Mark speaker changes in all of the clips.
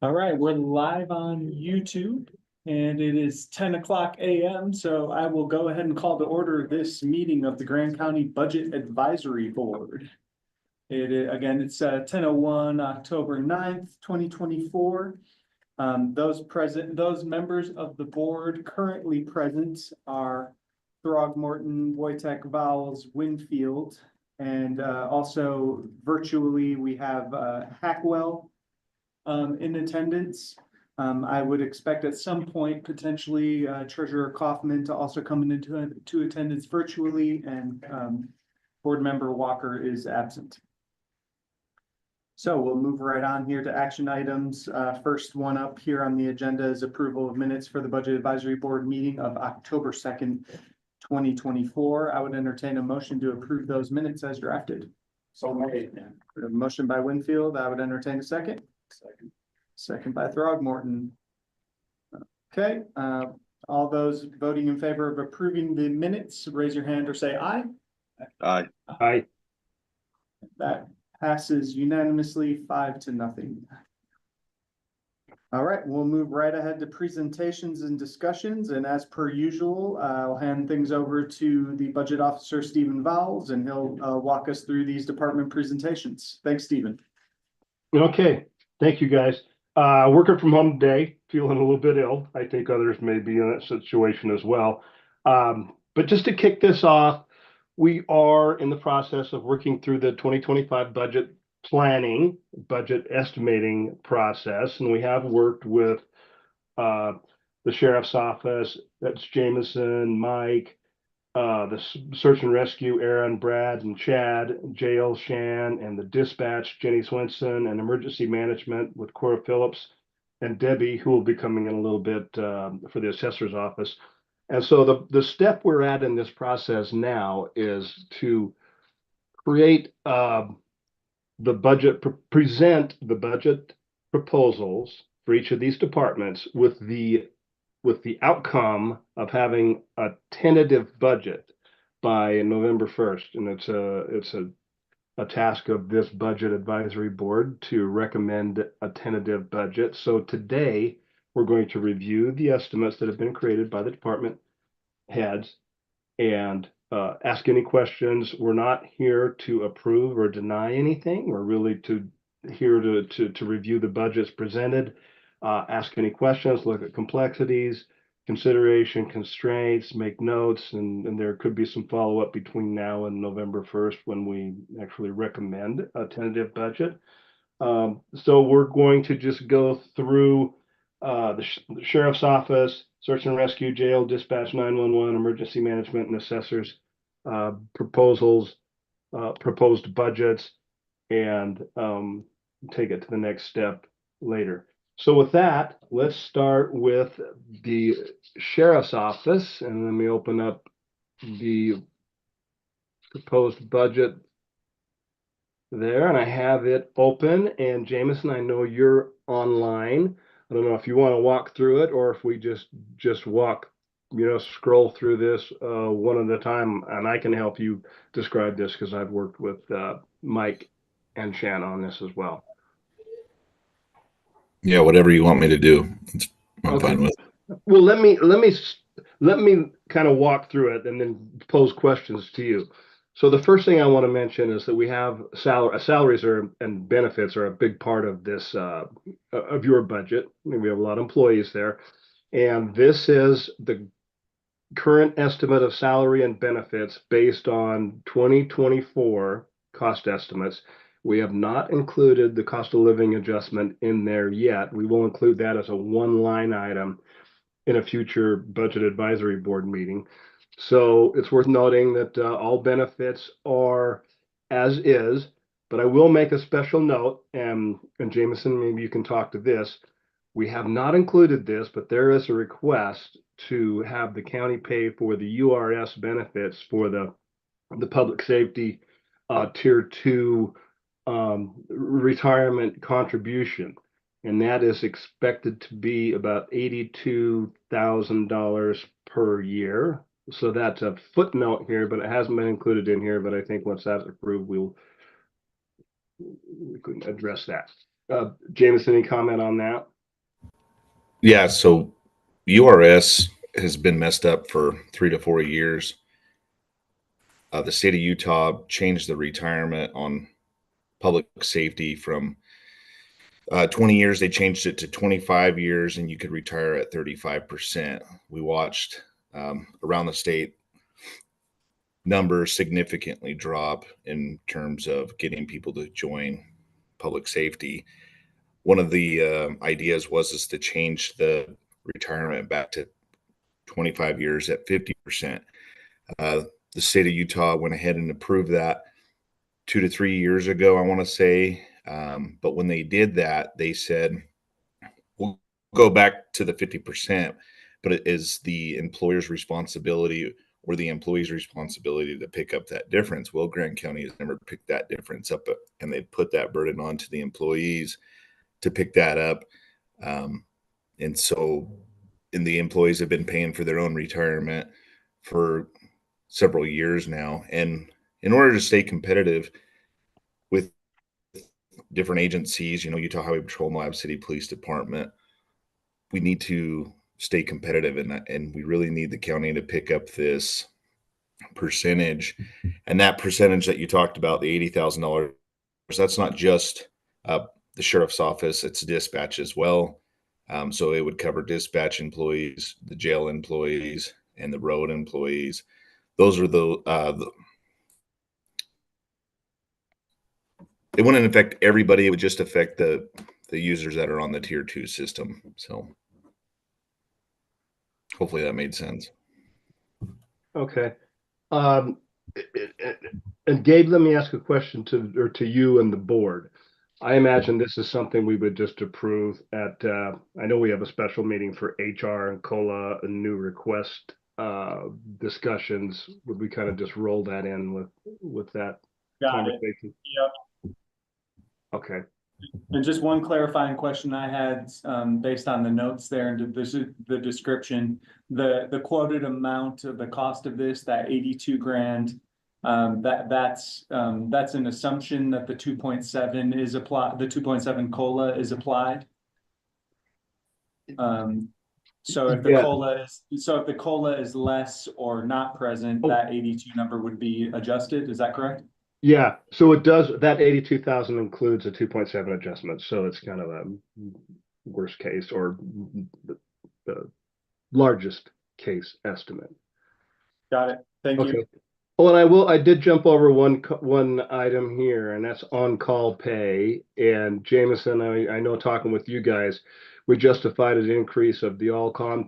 Speaker 1: All right, we're live on YouTube and it is 10 o'clock a.m. So I will go ahead and call to order this meeting of the Grand County Budget Advisory Board. Again, it's 10:01, October 9th, 2024. Those members of the board currently present are Throgmorton, Wojtek, Vowles, Winfield, and also virtually we have Hackwell in attendance. I would expect at some point potentially Treasurer Kaufman to also come into attendance virtually, and Board Member Walker is absent. So we'll move right on here to action items. First one up here on the agenda is approval of minutes for the Budget Advisory Board meeting of October 2nd, 2024. I would entertain a motion to approve those minutes as drafted.
Speaker 2: So made.
Speaker 1: A motion by Winfield. I would entertain a second. Second by Throgmorton. Okay, all those voting in favor of approving the minutes, raise your hand or say aye.
Speaker 3: Aye.
Speaker 2: Aye.
Speaker 1: That passes unanimously 5-0. All right, we'll move right ahead to presentations and discussions. And as per usual, I'll hand things over to the budget officer, Stephen Vowles, and he'll walk us through these department presentations. Thanks, Stephen.
Speaker 2: Okay, thank you guys. Working from home today, feeling a little bit ill. I think others may be in that situation as well. But just to kick this off, we are in the process of working through the 2025 budget planning, budget estimating process, and we have worked with the sheriff's office. That's Jameson, Mike, the search and rescue, Aaron, Brad, and Chad, jail, Shan, and the dispatch, Jenny Swenson, and emergency management with Cora Phillips and Debbie, who will be coming in a little bit for the assessor's office. And so the step we're at in this process now is to create the budget, present the budget proposals for each of these departments with the outcome of having a tentative budget by November 1st. And it's a task of this budget advisory board to recommend a tentative budget. So today we're going to review the estimates that have been created by the department heads and ask any questions. We're not here to approve or deny anything. We're really here to review the budgets presented, ask any questions, look at complexities, consideration, constraints, make notes, and there could be some follow-up between now and November 1st when we actually recommend a tentative budget. So we're going to just go through the sheriff's office, search and rescue, jail, dispatch, 911, emergency management, and assessors proposals, proposed budgets, and take it to the next step later. So with that, let's start with the sheriff's office, and let me open up the proposed budget there, and I have it open. And Jameson, I know you're online. I don't know if you want to walk through it or if we just walk, scroll through this one at a time, and I can help you describe this because I've worked with Mike and Shan on this as well.
Speaker 3: Yeah, whatever you want me to do, I'm
Speaker 2: Okay.
Speaker 3: fine with.
Speaker 2: Well, let me kind of walk through it and then pose questions to you. So the first thing I want to mention is that we have salaries and benefits are a big part of this of your budget. We have a lot of employees there, and this is the current estimate of salary and benefits based on 2024 cost estimates. We have not included the cost of living adjustment in there yet. We will include that as a one line item in a future budget advisory board meeting. So it's worth noting that all benefits are as is, but I will make a special note, and Jameson, maybe you can talk to this. We have not included this, but there is a request to have the county pay for the URS benefits for the public safety tier 2 retirement contribution. And that is expected to be about $82,000 per year. So that's a footnote here, but it hasn't been included in here. But I think once that's approved, we can address that. Jameson, any comment on that?
Speaker 3: Yeah, so URS has been messed up for 3 to 4 years. The state of Utah changed the retirement on public safety from 20 years. They changed it to 25 years, and you could retire at 35%. We watched around the state numbers significantly drop in terms of getting people to join public safety. One of the ideas was is to change the retirement back to 25 years at 50%. The state of Utah went ahead and approved that 2 to 3 years ago, I want to say. But when they did that, they said, we'll go back to the 50%, but it is the employer's responsibility or the employee's responsibility to pick up that difference. Well, Grant County has never picked that difference up, and they put that burden on to the employees to pick that up. And the employees have been paying for their own retirement for several years now. And in order to stay competitive with different agencies, Utah Highway Patrol, Moab City Police Department, we need to stay competitive in that, and we really need the county to pick up this percentage. And that percentage that you talked about, the $80,000, that's not just the sheriff's office, it's dispatch as well. So it would cover dispatch employees, the jail employees, and the road employees. Those are it wouldn't affect everybody. It would just affect the users that are on the tier 2 system. So hopefully that made sense.
Speaker 2: Okay. And Gabe, let me ask a question to you and the board. I imagine this is something we would just approve at, I know we have a special meeting for HR and COLA and new request discussions. Would we kind of just roll that in with that conversation?
Speaker 1: Yep.
Speaker 2: Okay.
Speaker 1: And just one clarifying question I had, based on the notes there and the description, the quoted amount of the cost of this, that 82 grand, that's an assumption that the 2.7 is applied, the 2.7 COLA is applied. So if the COLA is less or not present, that 82 number would be adjusted. Is that correct?
Speaker 2: Yeah, so it does, that 82,000 includes a 2.7 adjustment, so it's kind of a worst case or the largest case estimate.
Speaker 1: Got it. Thank you.
Speaker 2: Well, and I did jump over one item here, and that's on-call pay. And Jameson, I know talking with you guys, we justified an increase of the on-call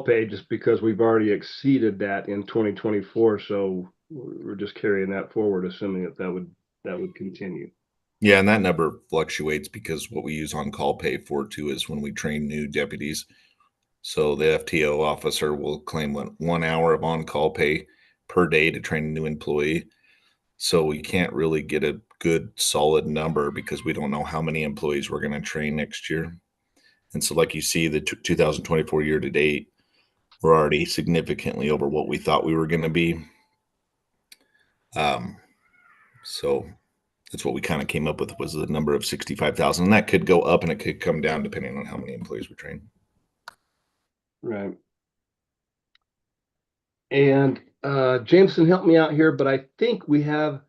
Speaker 2: pay just because we've already exceeded that in 2024. So we're just carrying that forward, assuming that would continue.
Speaker 3: Yeah, and that number fluctuates because what we use on-call pay for too is when we train new deputies. So the FTO officer will claim 1 hour of on-call pay per day to train a new employee. So we can't really get a good solid number because we don't know how many employees we're going to train next year. And so like you see, the 2024 year to date, we're already significantly over what we thought we were going to be. So that's what we kind of came up with, was the number of 65,000. And that could go up and it could come down depending on how many employees we train.
Speaker 2: Right. And Jameson, help me out here, but I think we have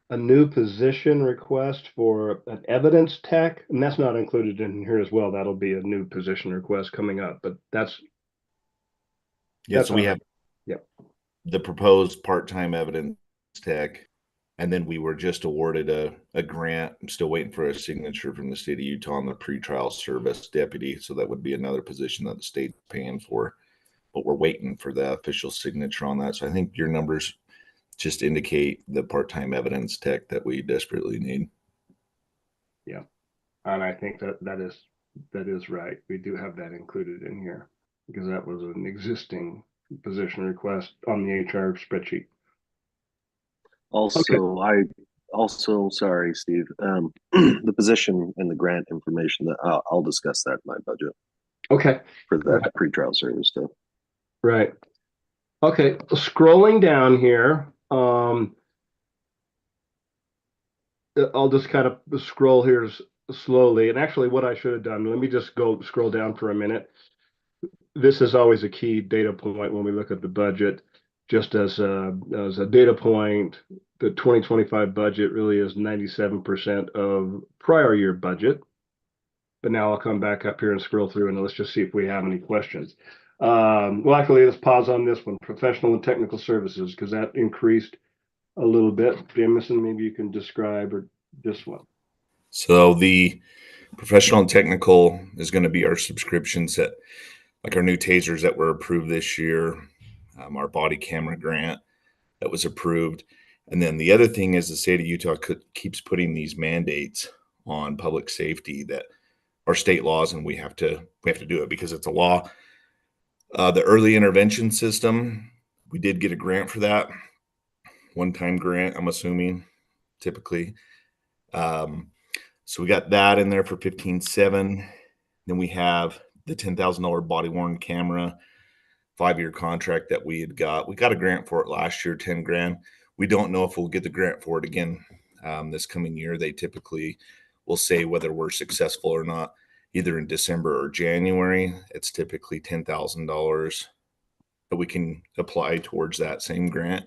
Speaker 2: a new position request for an evidence tech, and that's not included in here as well. That'll be a new position request coming up, but that's
Speaker 3: so we have the proposed part-time evidence tech, and then we were just awarded a grant. I'm still waiting for a signature from the state of Utah on the pretrial service deputy, so that would be another position that the state's paying for, but we're waiting for the official signature on that. So I think your numbers just indicate the part-time evidence tech that we desperately need.
Speaker 2: Yeah, and I think that is right. We do have that included in here because that was an existing position request on the HR spreadsheet.
Speaker 4: Also, sorry, Steve, the position and the grant information that I'll discuss that in my budget.
Speaker 2: Okay.
Speaker 4: For that pretrial service stuff.
Speaker 2: Right. Okay. Scrolling down here, I'll just kind of scroll here slowly. And actually, what I should have done, let me just go scroll down for a minute. This is always a key data point when we look at the budget. Just as a data point, the 2025 budget really is 97% of prior year budget. But now I'll come back up here and scroll through and let's just see if we have any questions. Well, actually, let's pause on this one, professional and technical services, because that increased a little bit. Jameson, maybe you can describe or this one.
Speaker 3: So the professional and technical is going to be our subscriptions that, like our new tasers that were approved this year, our body camera grant that was approved. And then the other thing is the state of Utah keeps putting these mandates on public safety that are state laws, and we have to do it because it's a law. The early intervention system, we did get a grant for that, one-time grant, I'm assuming, typically. So we got that in there for 15.7. Then we have the $10,000 body worn camera 5-year contract that we had got. We got a grant for it last year, 10 grand. We don't know if we'll get the grant for it again this coming year. They typically will say whether we're successful or not, either in December or January. It's typically $10,000 that we can apply towards that same grant.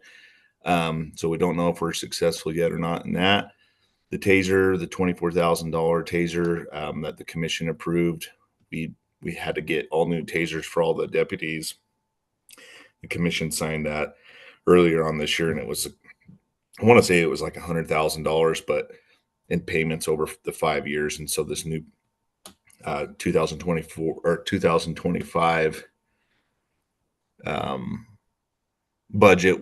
Speaker 3: So we don't know if we're successful yet or not in that. The taser, the $24,000 taser that the commission approved, we had to get all new tasers for all the deputies. The commission signed that earlier on this year, and it was, I want to say it was like $100,000, but in payments over the 5 years. And so this new 2024 or 2025 budget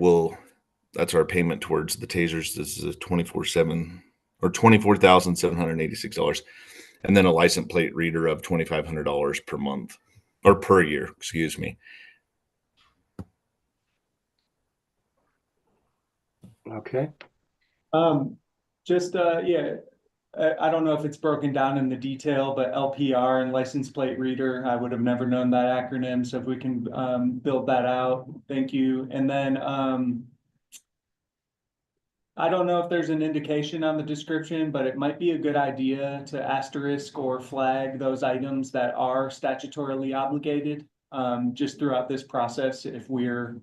Speaker 3: that's our payment towards the tasers. This is a 24/7 or $24,786, and then a license plate reader of $2,500 per month or per year, excuse me.
Speaker 2: Okay.
Speaker 1: Yeah, I don't know if it's broken down in the detail, but LPR and license plate reader, I would have never known that acronym. So if we can build that out, thank you. And then I don't know if there's an indication on the description, but it might be a good idea to asterisk or flag those items that are statutorily obligated just throughout this process. If we're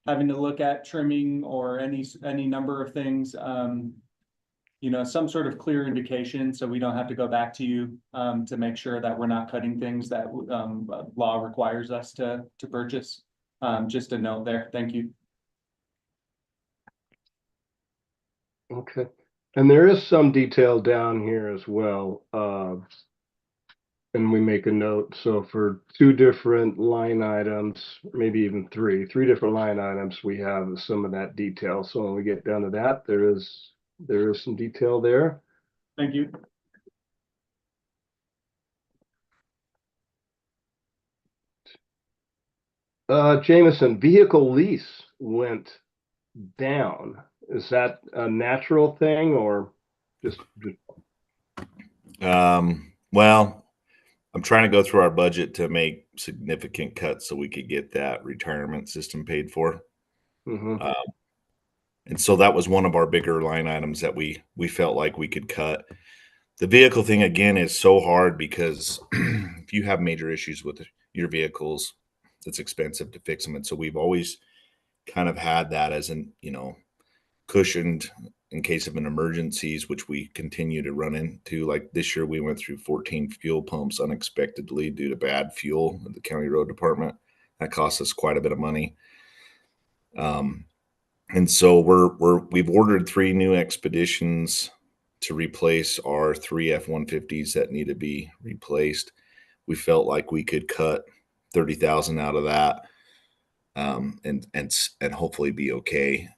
Speaker 1: having to look at trimming or any number of things, some sort of clear indication, so we don't have to go back to you to make sure that we're not cutting things that law requires us to purchase. Just a note there. Thank you.
Speaker 2: Okay. And there is some detail down here as well. And we make a note. So for 2 different line items, maybe even 3 different line items, we have some of that detail. So when we get down to that, there is some detail there.
Speaker 1: Thank you.
Speaker 2: Jameson, vehicle lease went down. Is that a natural thing or just
Speaker 3: Well, I'm trying to go through our budget to make significant cuts so we could get that retirement system paid for.
Speaker 2: Mhm.
Speaker 3: And so that was one of our bigger line items that we felt like we could cut. The vehicle thing, again, is so hard because if you have major issues with your vehicles, it's expensive to fix them. And so we've always kind of had that as an, cushioned in case of an emergencies, which we continue to run into. Like this year, we went through 14 fuel pumps unexpectedly due to bad fuel at the county road department. That cost us quite a bit of money. And so we've ordered 3 new expeditions to replace our 3 F-150s that need to be replaced. We felt like we could cut 30,000 out of that, and hopefully be okay.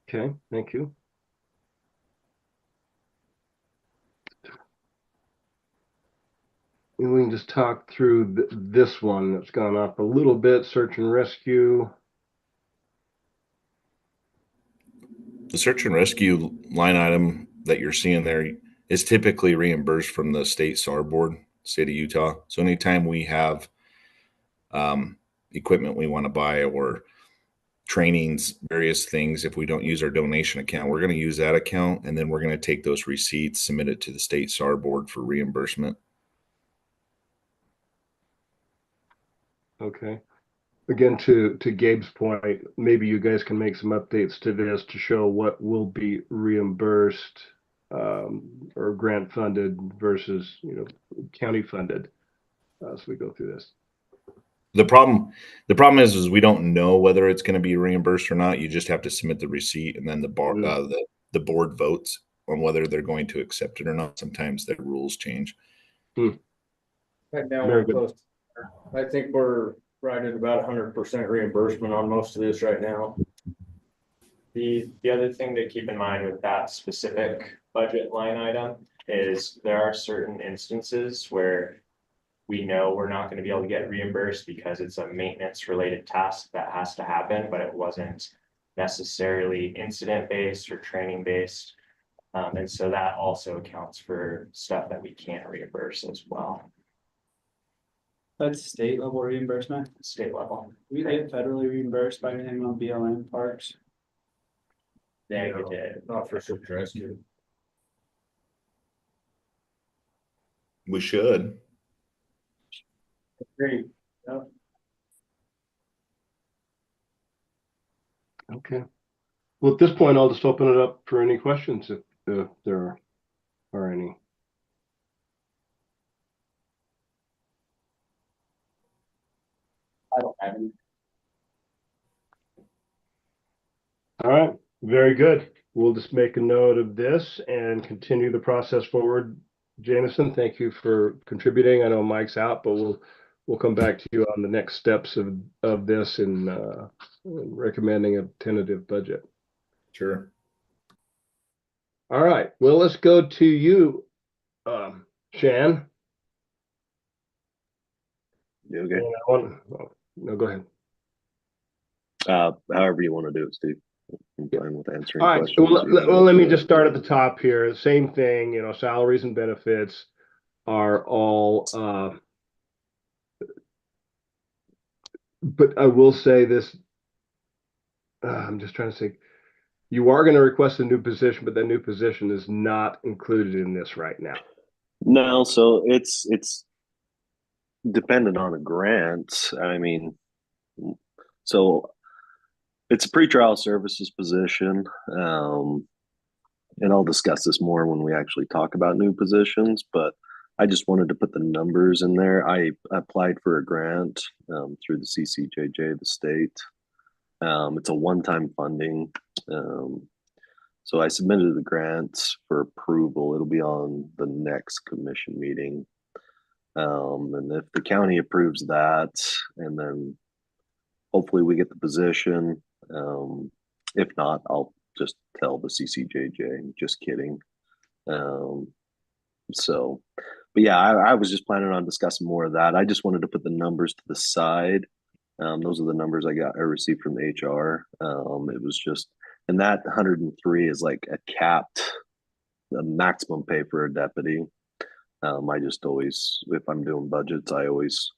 Speaker 2: Okay, thank you. And we can just talk through this one that's gone up a little bit, search and rescue.
Speaker 3: The search and rescue line item that you're seeing there is typically reimbursed from the state SAR board, state of Utah. So anytime we have equipment we want to buy or trainings, various things. If we don't use our donation account, we're going to use that account, and then we're going to take those receipts, submit it to the state SAR board for reimbursement.
Speaker 2: Okay. Again, to Gabe's point, maybe you guys can make some updates to this to show what will be reimbursed or grant funded versus, county funded as we go through this.
Speaker 3: The problem is we don't know whether it's going to be reimbursed or not. You just have to submit the receipt, and then the board votes on whether they're going to accept it or not. Sometimes their rules change.
Speaker 5: Right now,
Speaker 2: Very
Speaker 5: we're
Speaker 2: good.
Speaker 5: close. I think we're right at about 100% reimbursement on most of this right now.
Speaker 6: The other thing to keep in mind with that specific budget line item is there are certain instances where we know we're not going to be able to get reimbursed because it's a maintenance related task that has to happen, but it wasn't necessarily incident based or training based. And so that also accounts for stuff that we can't reimburse as well,
Speaker 1: That's state level reimbursement.
Speaker 6: state level.
Speaker 1: We get federally reimbursed by anything on BLM parks.
Speaker 6: Negative.
Speaker 5: Not for search and rescue.
Speaker 3: We should.
Speaker 5: Great.
Speaker 2: Okay. Well, at this point, I'll just open it up for any questions if there are any.
Speaker 6: I don't have any.
Speaker 2: All right, very good. We'll just make a note of this and continue the process forward. Jameson, thank you for contributing. I know Mike's out, but we'll come back to you on the next steps of this and recommending a tentative budget.
Speaker 3: Sure.
Speaker 2: All right, well, let's go to you, Shan.
Speaker 4: You
Speaker 2: And
Speaker 4: okay?
Speaker 2: no, go ahead.
Speaker 4: However you want to do it, Steve. I'm fine with answering
Speaker 2: All right,
Speaker 4: questions.
Speaker 2: well, let me just start at the top here. Same thing, salaries and benefits are all, but I will say this, I'm just trying to say, you are going to request a new position, but that new position is not included in this right now.
Speaker 4: No, so it's dependent on a grant. I mean, so it's a pretrial services position. And I'll discuss this more when we actually talk about new positions, but I just wanted to put the numbers in there. I applied for a grant through the CCJJ, the state. It's a one-time funding. So I submitted the grant for approval. It'll be on the next commission meeting. And if the county approves that, and then hopefully we get the position. If not, I'll just tell the CCJJ, just kidding. So, but yeah, I was just planning on discussing more of that. I just wanted to put the numbers to the side. Those are the numbers I received from HR. It was just, and that 103 is like a capped, the maximum pay for a deputy. I just always, if I'm doing budgets, I always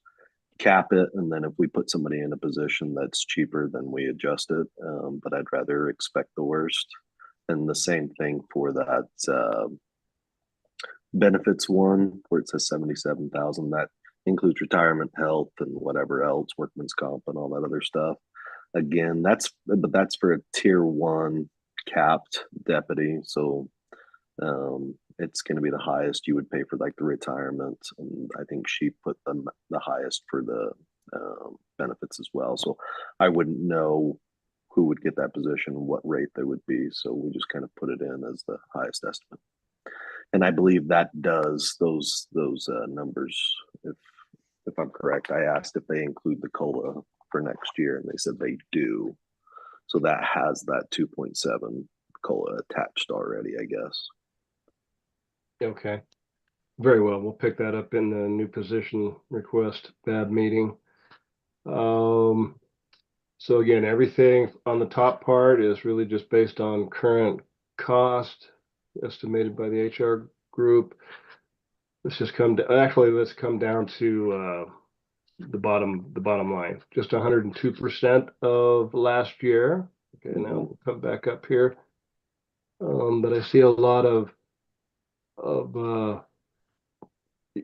Speaker 4: cap it, and then if we put somebody in a position that's cheaper, then we adjust it. But I'd rather expect the worst. And the same thing for that benefits one, where it says 77,000. That includes retirement, health, and whatever else, workman's comp, and all that other stuff. Again, that's for a tier 1 capped deputy. So it's going to be the highest you would pay for like the retirement, and I think she put the highest for the benefits as well. So I wouldn't know who would get that position, what rate they would be. So we just kind of put it in as the highest estimate, and I believe that does those numbers. If I'm correct, I asked if they include the COLA for next year, and they said they do. So that has that 2.7 COLA attached already, I guess.
Speaker 2: Okay, very well. We'll pick that up in the new position request BAB meeting. So again, everything on the top part is really just based on current cost estimated by the HR group. Let's come down to the bottom line, just 102% of last year. Okay, now we'll come back up here. But I see a lot of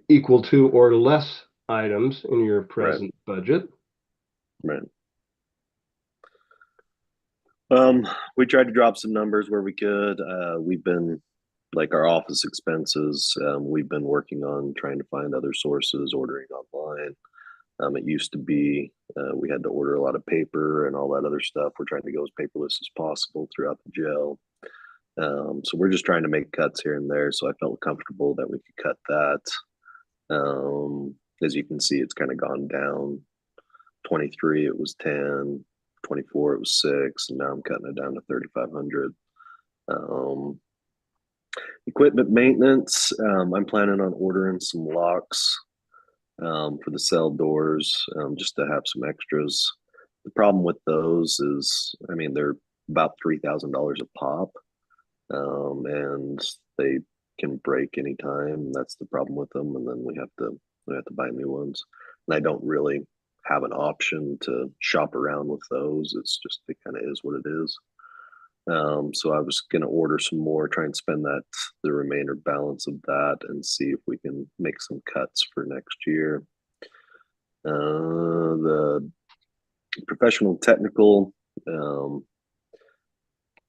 Speaker 2: equal to or less items in your present budget.
Speaker 4: Right. We tried to drop some numbers where we could. We've been like our office expenses. We've been working on trying to find other sources, ordering online. It used to be we had to order a lot of paper and all that other stuff. We're trying to go as paperless as possible throughout the jail. So we're just trying to make cuts here and there. So I felt comfortable that we could cut that. As you can see, it's kind of gone down. 23, it was 10. 24, it was 6, and now I'm cutting it down to 3,500. Equipment maintenance, I'm planning on ordering some locks for the cell doors, just to have some extras. The problem with those is, I mean, they're about $3,000 a pop, and they can break anytime. That's the problem with them, and then we have to buy new ones. And I don't really have an option to shop around with those. It's just, it kind of is what it is. So I was going to order some more, try and spend the remainder balance of that, and see if we can make some cuts for next year. The professional technical,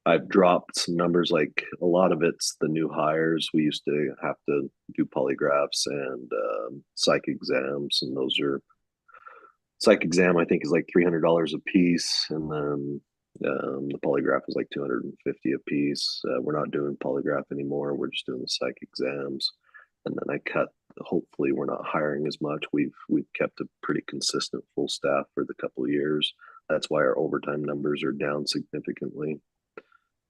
Speaker 4: I've dropped some numbers. Like a lot of it's the new hires. We used to have to do polygraphs and psych exams, and those are psych exam I think is like $300 a piece, and then the polygraph is like $250 a piece. We're not doing polygraph anymore. We're just doing the psych exams, and then I cut. Hopefully, we're not hiring as much. We've kept a pretty consistent full staff for the couple of years. That's why our overtime numbers are down significantly.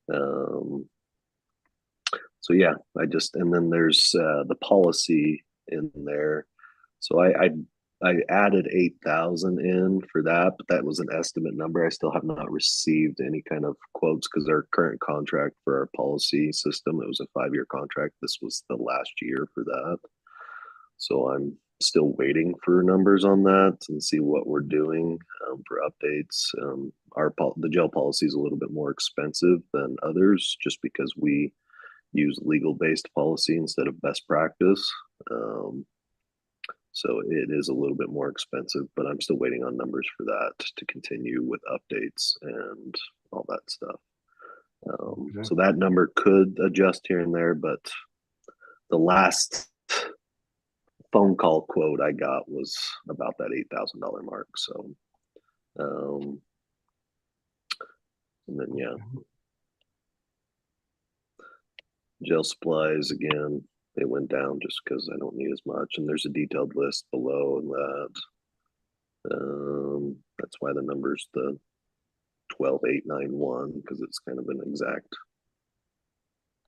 Speaker 4: So yeah, and then there's the policy in there. So I added 8,000 in for that, but that was an estimate number. I still have not received any kind of quotes because our current contract for our policy system, it was a 5-year contract. This was the last year for that. So I'm still waiting for numbers on that and see what we're doing for updates. The jail policy is a little bit more expensive than others just because we use legal-based policy instead of best practice. So it is a little bit more expensive, but I'm still waiting on numbers for that to continue with updates and all that stuff. So that number could adjust here and there, but the last phone call quote I got was about that $8,000 mark. So, and then yeah, jail supplies again, they went down just because I don't need as much, and there's a detailed list below that. That's why the number's the 12,891 because it's kind of an exact.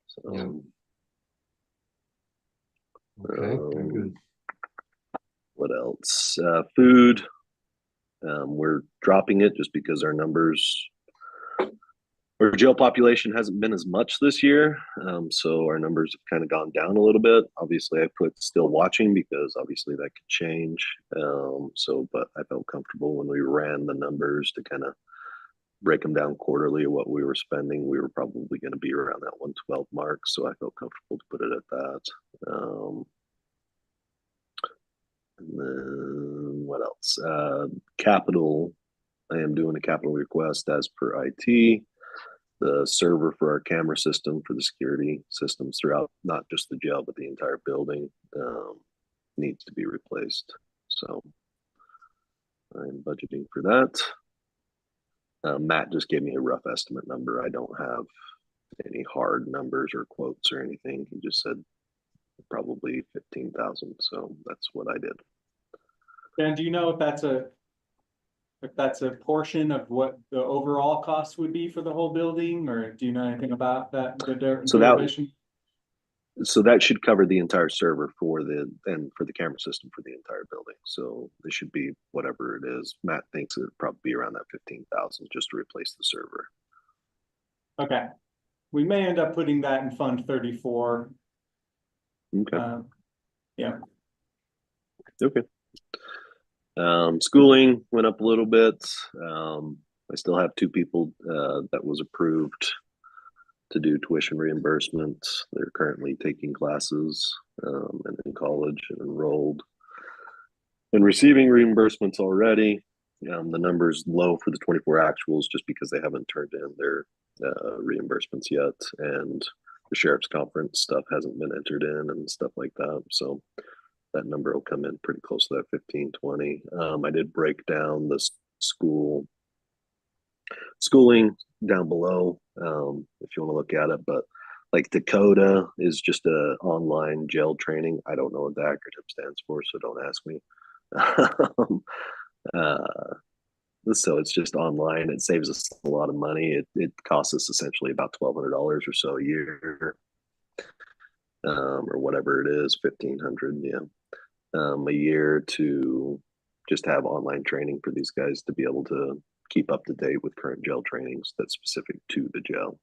Speaker 4: So,
Speaker 2: yeah. Okay, very good.
Speaker 4: What else? Food. We're dropping it just because our numbers, our jail population hasn't been as much this year. So our numbers have kind of gone down a little bit. Obviously, I put still watching because obviously that could change. But I felt comfortable when we ran the numbers to kind of break them down quarterly what we were spending. We were probably going to be around that 112 mark. So I felt comfortable to put it at that. And then what else? Capital. I am doing a capital request as per IT. The server for our camera system for the security systems throughout, not just the jail, but the entire building, needs to be replaced. So I'm budgeting for that. Matt just gave me a rough estimate number. I don't have any hard numbers or quotes or anything. He just said probably 15,000. So that's what I did.
Speaker 1: Dan, do you know if that's a portion of what the overall cost would be for the whole building, or do you know anything about that?
Speaker 4: So that should cover the entire server for the camera system for the entire building. So it should be whatever it is. Matt thinks it'd probably be around that 15,000 just to replace the server.
Speaker 1: Okay, we may end up putting that in Fund 34.
Speaker 4: Okay.
Speaker 1: Yeah.
Speaker 4: Okay. Schooling went up a little bit. I still have 2 people that was approved to do tuition reimbursement. They're currently taking classes and in college and enrolled and receiving reimbursements already. The number's low for the 24 actuals just because they haven't turned in their reimbursements yet, and the sheriff's conference stuff hasn't been entered in and stuff like that. So that number will come in pretty close to that 15, 20. I did break down the schooling down below if you want to look at it, but like Dakota is just a online gel training. I don't know what the acronym stands for, so don't ask me. So it's just online. It saves us a lot of money. It costs us essentially about $1,200 or so a year, or whatever it is, 1,500, a year to just have online training for these guys to be able to keep up to date with current gel trainings that's specific to the gel.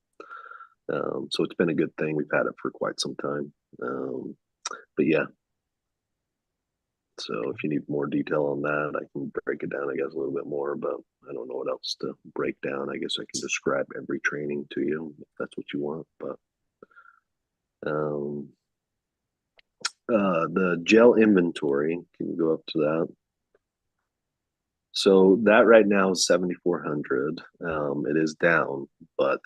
Speaker 4: So it's been a good thing. We've had it for quite some time. But yeah. So if you need more detail on that, I can break it down, I guess, a little bit more, but I don't know what else to break down. I guess I can describe every training to you if that's what you want, but the gel inventory, can you go up to that? So that right now is 7,400. It is down, but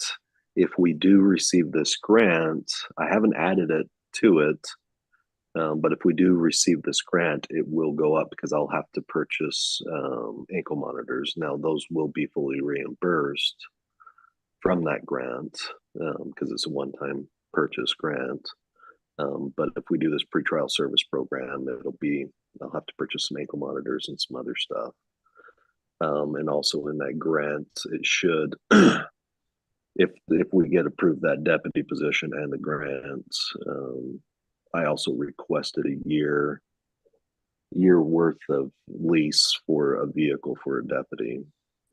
Speaker 4: if we do receive this grant, I haven't added it to it. But if we do receive this grant, it will go up because I'll have to purchase ankle monitors. Now, those will be fully reimbursed from that grant because it's a one-time purchase grant. But if we do this pretrial service program, I'll have to purchase some ankle monitors and some other stuff. And also in that grant, it should, if we get approved that deputy position and the grant, I also requested a year worth of lease for a vehicle for a deputy.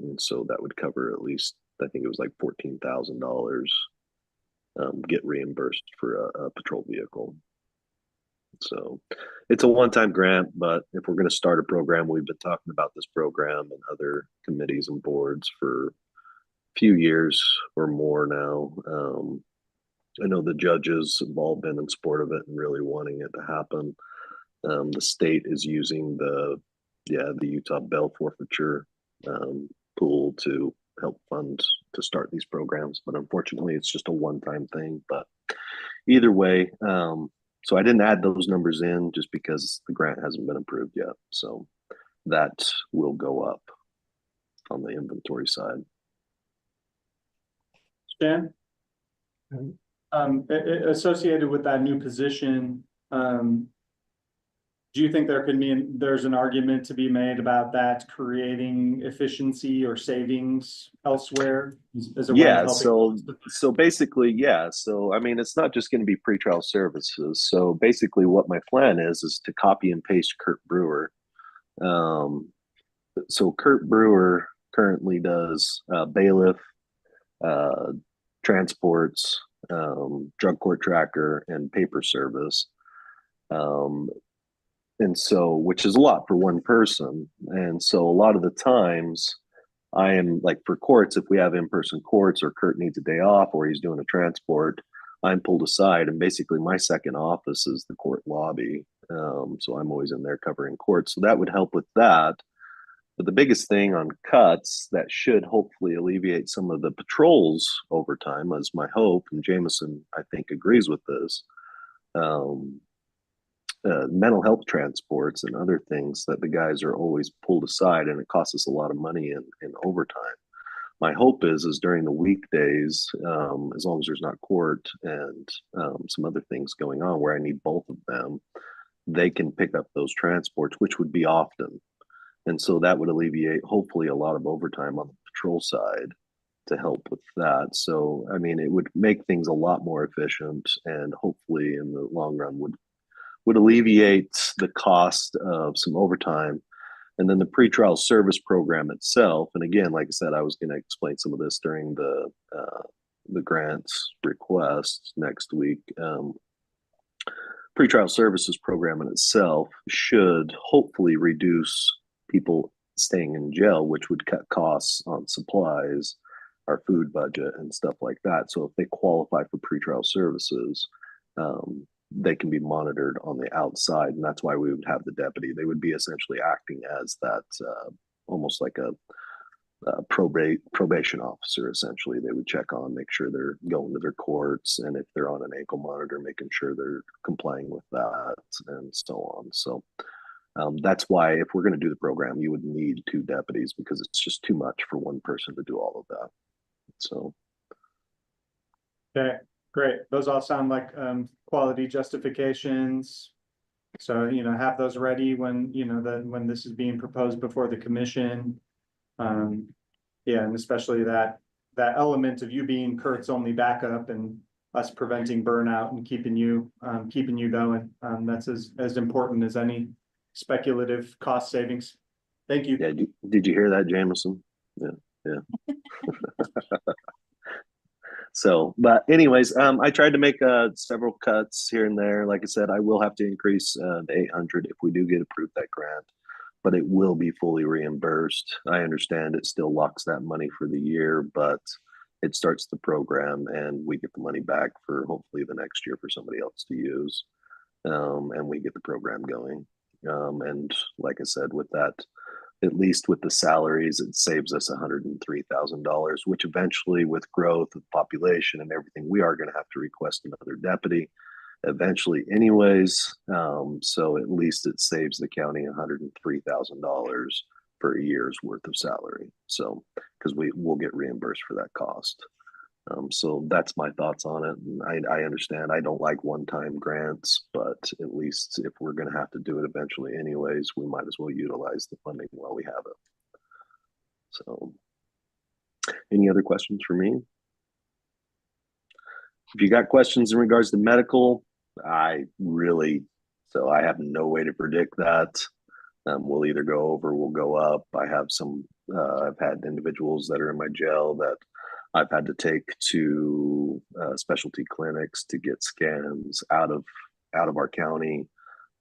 Speaker 4: And so that would cover at least, I think it was like $14,000, get reimbursed for a patrol vehicle. So it's a one-time grant, but if we're going to start a program, we've been talking about this program and other committees and boards for a few years or more now. I know the judges have all been in support of it and really wanting it to happen. The state is using the Utah bail forfeiture pool to help fund to start these programs, but unfortunately it's just a one-time thing. But either way, so I didn't add those numbers in just because the grant hasn't been approved yet. So that will go up on the inventory side.
Speaker 1: Stan? Associated with that new position, do you think there's an argument to be made about that creating efficiency or savings elsewhere? As a way of
Speaker 4: Yeah,
Speaker 1: helping-
Speaker 4: so basically, yeah. So I mean, it's not just going to be pretrial services. So basically, what my plan is to copy and paste Kurt Brewer. So Kurt Brewer currently does bailiff, transports, drug court tracker, and paper service. And so, which is a lot for one person. And so a lot of the times I am like for courts, if we have in-person courts or Kurt needs a day off or he's doing a transport, I'm pulled aside and basically my second office is the court lobby. So I'm always in there covering courts. So that would help with that. But the biggest thing on cuts that should hopefully alleviate some of the patrols overtime is my hope, and Jameson, I think, agrees with this. Mental health transports and other things that the guys are always pulled aside, and it costs us a lot of money in overtime. My hope is during the weekdays, as long as there's not court and some other things going on where I need both of them, they can pick up those transports, which would be often. And so that would alleviate hopefully a lot of overtime on the patrol side to help with that. So, I mean, it would make things a lot more efficient and hopefully in the long run would alleviate the cost of some overtime. And then the pretrial service program itself. And again, like I said, I was going to explain some of this during the grants request next week. Pretrial services program in itself should hopefully reduce people staying in jail, which would cut costs on supplies, our food budget, and stuff like that. So if they qualify for pretrial services, they can be monitored on the outside, and that's why we would have the deputy. They would be essentially acting as that, almost like a probation officer. Essentially, they would check on, make sure they're going to their courts, and if they're on an ankle monitor, making sure they're complying with that, and so on. So that's why if we're going to do the program, you would need 2 deputies, because it's just too much for one person to do all of that. So
Speaker 1: Okay, great. Those all sound like quality justifications. So, have those ready when, when this is being proposed before the commission. Yeah, and especially that element of you being Kurt's only backup and us preventing burnout and keeping you going. That's as important as any speculative cost savings. Thank you.
Speaker 4: yeah, did you hear that, Jameson? Yeah. So, but anyways, I tried to make several cuts here and there. Like I said, I will have to increase the 800 if we do get approved that grant, but it will be fully reimbursed. I understand it still locks that money for the year, but it starts the program and we get the money back for hopefully the next year for somebody else to use, and we get the program going. And like I said, with that, at least with the salaries, it saves us $103,000, which eventually, with growth of population and everything, we are going to have to request another deputy eventually anyways. So at least it saves the county $103,000 for a year's worth of salary. So, because we will get reimbursed for that cost. So that's my thoughts on it. And I understand I don't like one-time grants, but at least if we're going to have to do it eventually anyways, we might as well utilize the funding while we have it. So any other questions for me? If you got questions in regards to medical, I have no way to predict that. We'll either go over, we'll go up. I have I've had individuals that are in my jail that I've had to take to specialty clinics to get scans out of our county.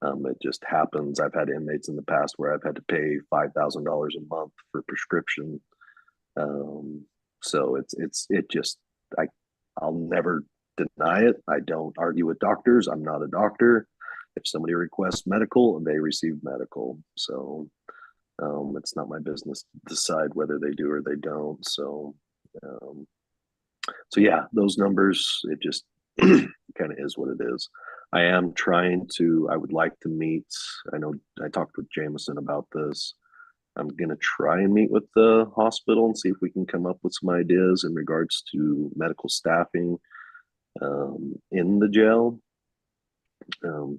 Speaker 4: It just happens. I've had inmates in the past where I've had to pay $5,000 a month for prescription. So I'll never deny it. I don't argue with doctors. I'm not a doctor. If somebody requests medical, they receive medical. So it's not my business to decide whether they do or they don't. So yeah, those numbers, it just kind of is what it is. I would like to meet, I know I talked with Jameson about this. I'm going to try and meet with the hospital and see if we can come up with some ideas in regards to medical staffing in the jail.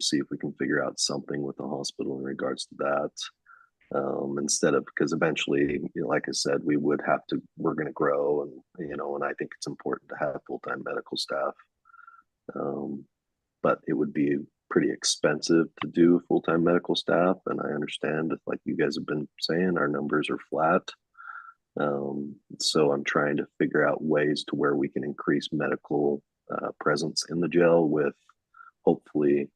Speaker 4: See if we can figure out something with the hospital in regards to that. Because eventually, like I said, we're going to grow, and I think it's important to have full-time medical staff. But it would be pretty expensive to do full-time medical staff. And I understand, like you guys have been saying, our numbers are flat. So I'm trying to figure out ways to where we can increase medical presence in the jail with hopefully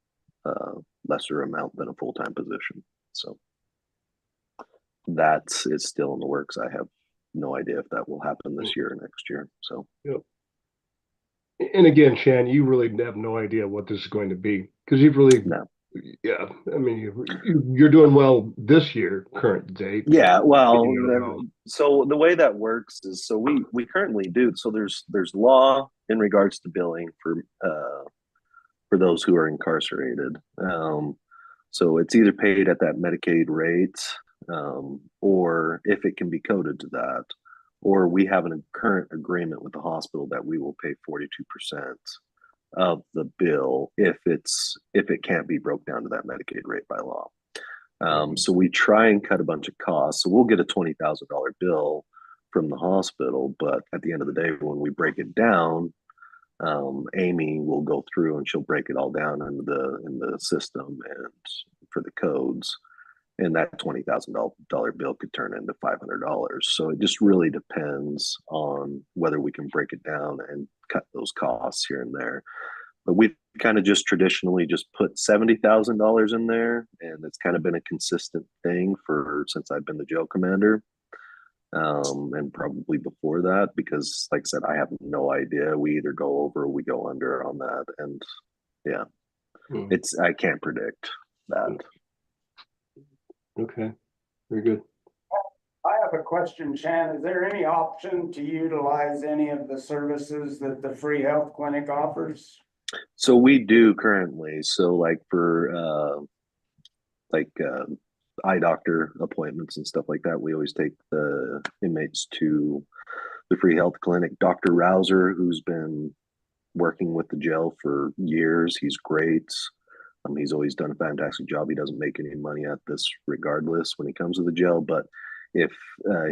Speaker 4: lesser amount than a full-time position. So that is still in the works. I have no idea if that will happen this year or next year. So,
Speaker 2: yep. And again, Shan, you really have no idea what this is going to be, because you've really, yeah. I mean, you're doing well this year, current date.
Speaker 4: Yeah. Well, so the way that works is, so we currently do. So there's law in regards to billing for those who are incarcerated. So it's either paid at that Medicaid rate, or if it can be coded to that, or we have a current agreement with the hospital that we will pay 42% of the bill if it can't be broke down to that Medicaid rate by law. So we try and cut a bunch of costs. So we'll get a $20,000 bill from the hospital, but at the end of the day, when we break it down, Amy will go through and she'll break it all down in the system and for the codes, and that $20,000 bill could turn into $500. So it just really depends on whether we can break it down and cut those costs here and there. but we've kind of just traditionally just put $70,000 in there, and it's kind of been a consistent thing since I've been the jail commander. And probably before that, because like I said, I have no idea. We either go over or we go under on that. And yeah, I can't predict that.
Speaker 2: Okay, very good.
Speaker 7: I have a question, Shan. Is there any option to utilize any of the services that the free health clinic offers?
Speaker 4: So we do currently. So like for eye doctor appointments and stuff like that, we always take the inmates to the free health clinic. Dr. Rouser, who's been working with the jail for years, he's great. He's always done a fantastic job. He doesn't make any money at this regardless when he comes to the jail, but if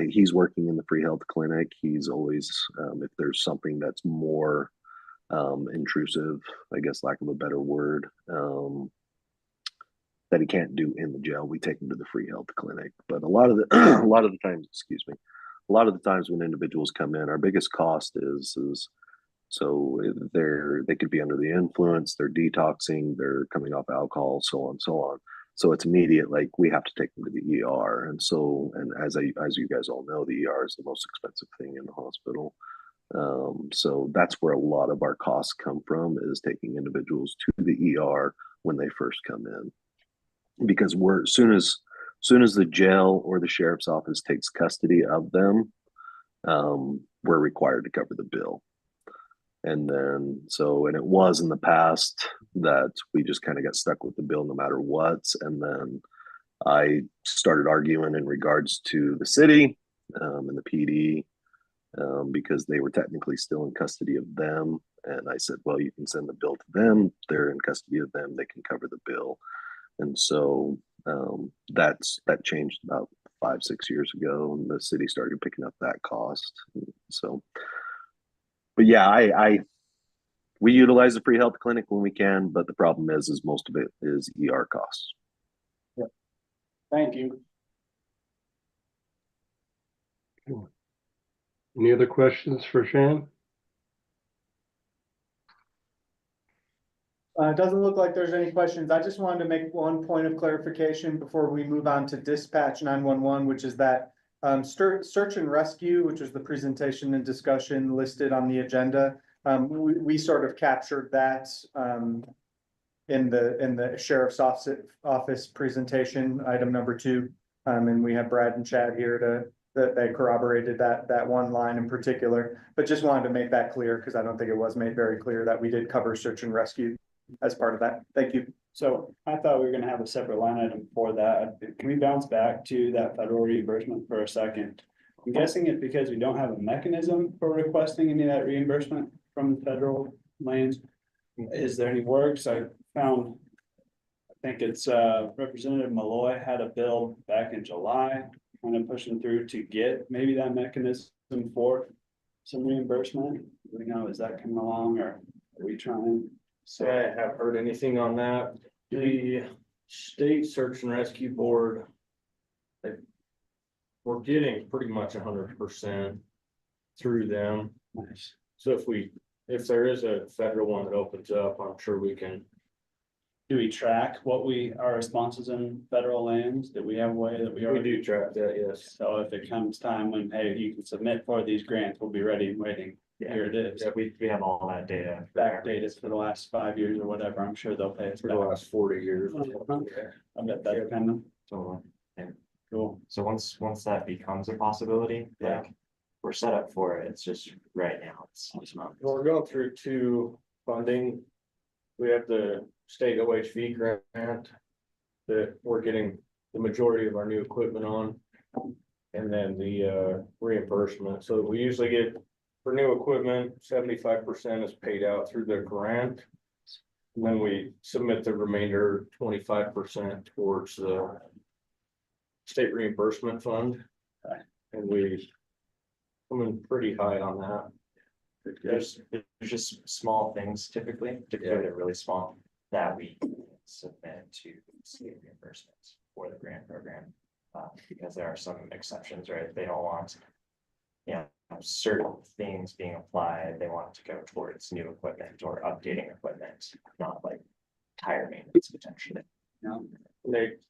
Speaker 4: he's working in the free health clinic, he's always, if there's something that's more intrusive, I guess, lack of a better word, that he can't do in the jail, we take him to the free health clinic. But a lot of the times, a lot of the times when individuals come in, our biggest cost is so they could be under the influence, they're detoxing, they're coming off alcohol, so on, so on. So it's immediate, like we have to take them to the ER. And so, and as you guys all know, the ER is the most expensive thing in the hospital. So that's where a lot of our costs come from, is taking individuals to the ER when they first come in. Because soon as the jail or the sheriff's office takes custody of them, we're required to cover the bill. And then, and it was in the past that we just kind of got stuck with the bill no matter what. And then I started arguing in regards to the city and the PD because they were technically still in custody of them. And I said, well, you can send the bill to them. They're in custody of them. They can cover the bill. And so that changed about 5-6 years ago, and the city started picking up that cost. So, but yeah, we utilize the free health clinic when we can, but the problem is most of it is ER costs.
Speaker 7: Yep. Thank you.
Speaker 2: Any other questions for Shan?
Speaker 1: It doesn't look like there's any questions. I just wanted to make one point of clarification before we move on to dispatch 911, which is that search and rescue, which is the presentation and discussion listed on the agenda. We sort of captured that in the sheriff's office presentation, item number 2. And we have Brad and Chad here that they corroborated that one line in particular, but just wanted to make that clear because I don't think it was made very clear that we did cover search and rescue as part of that. Thank you.
Speaker 8: So I thought we were gonna have a separate line item for that. Can we bounce back to that federal reimbursement for a second? I'm guessing it's because we don't have a mechanism for requesting any of that reimbursement from the federal lands. Is there any works? I think it's Representative Malloy had a bill back in July, kind of pushing through to get maybe that mechanism for some reimbursement. Do we know, is that coming along, or are we trying?
Speaker 5: So I haven't heard anything on that. The state search and rescue board, we're getting pretty much 100% through them.
Speaker 8: Nice.
Speaker 5: So if there is a federal one that opens up, I'm sure we can.
Speaker 8: Do we track our responses in federal lands? Do we have a way that we
Speaker 5: We
Speaker 8: already?
Speaker 5: do track that, yes.
Speaker 8: So if it comes time when, hey, you can submit for these grants, we'll be ready and waiting. Here it is.
Speaker 6: Yeah, we have all that data.
Speaker 8: Backdated for the last 5 years or whatever. I'm sure they'll pay us
Speaker 5: For
Speaker 8: back.
Speaker 5: the last 40 years.
Speaker 8: I bet that's kind of
Speaker 6: So,
Speaker 8: cool.
Speaker 6: so once that becomes a possibility,
Speaker 8: Yeah.
Speaker 6: like, we're set up for it. It's just right now, it's not.
Speaker 5: Well, we're going through 2 funding. We have the state OHV grant that we're getting the majority of our new equipment on. And then the reimbursement. So we usually get, for new equipment, 75% is paid out through the grant. And then we submit the remainder 25% towards the state reimbursement fund.
Speaker 8: Okay.
Speaker 5: And we come in pretty high on that.
Speaker 6: There's just small things typically they're really small, that we submit to state reimbursements for the grant program. Because there are some exceptions, right? They don't want, have certain things being applied, they want to go towards new equipment or updating equipment, not like tire maintenance potentially.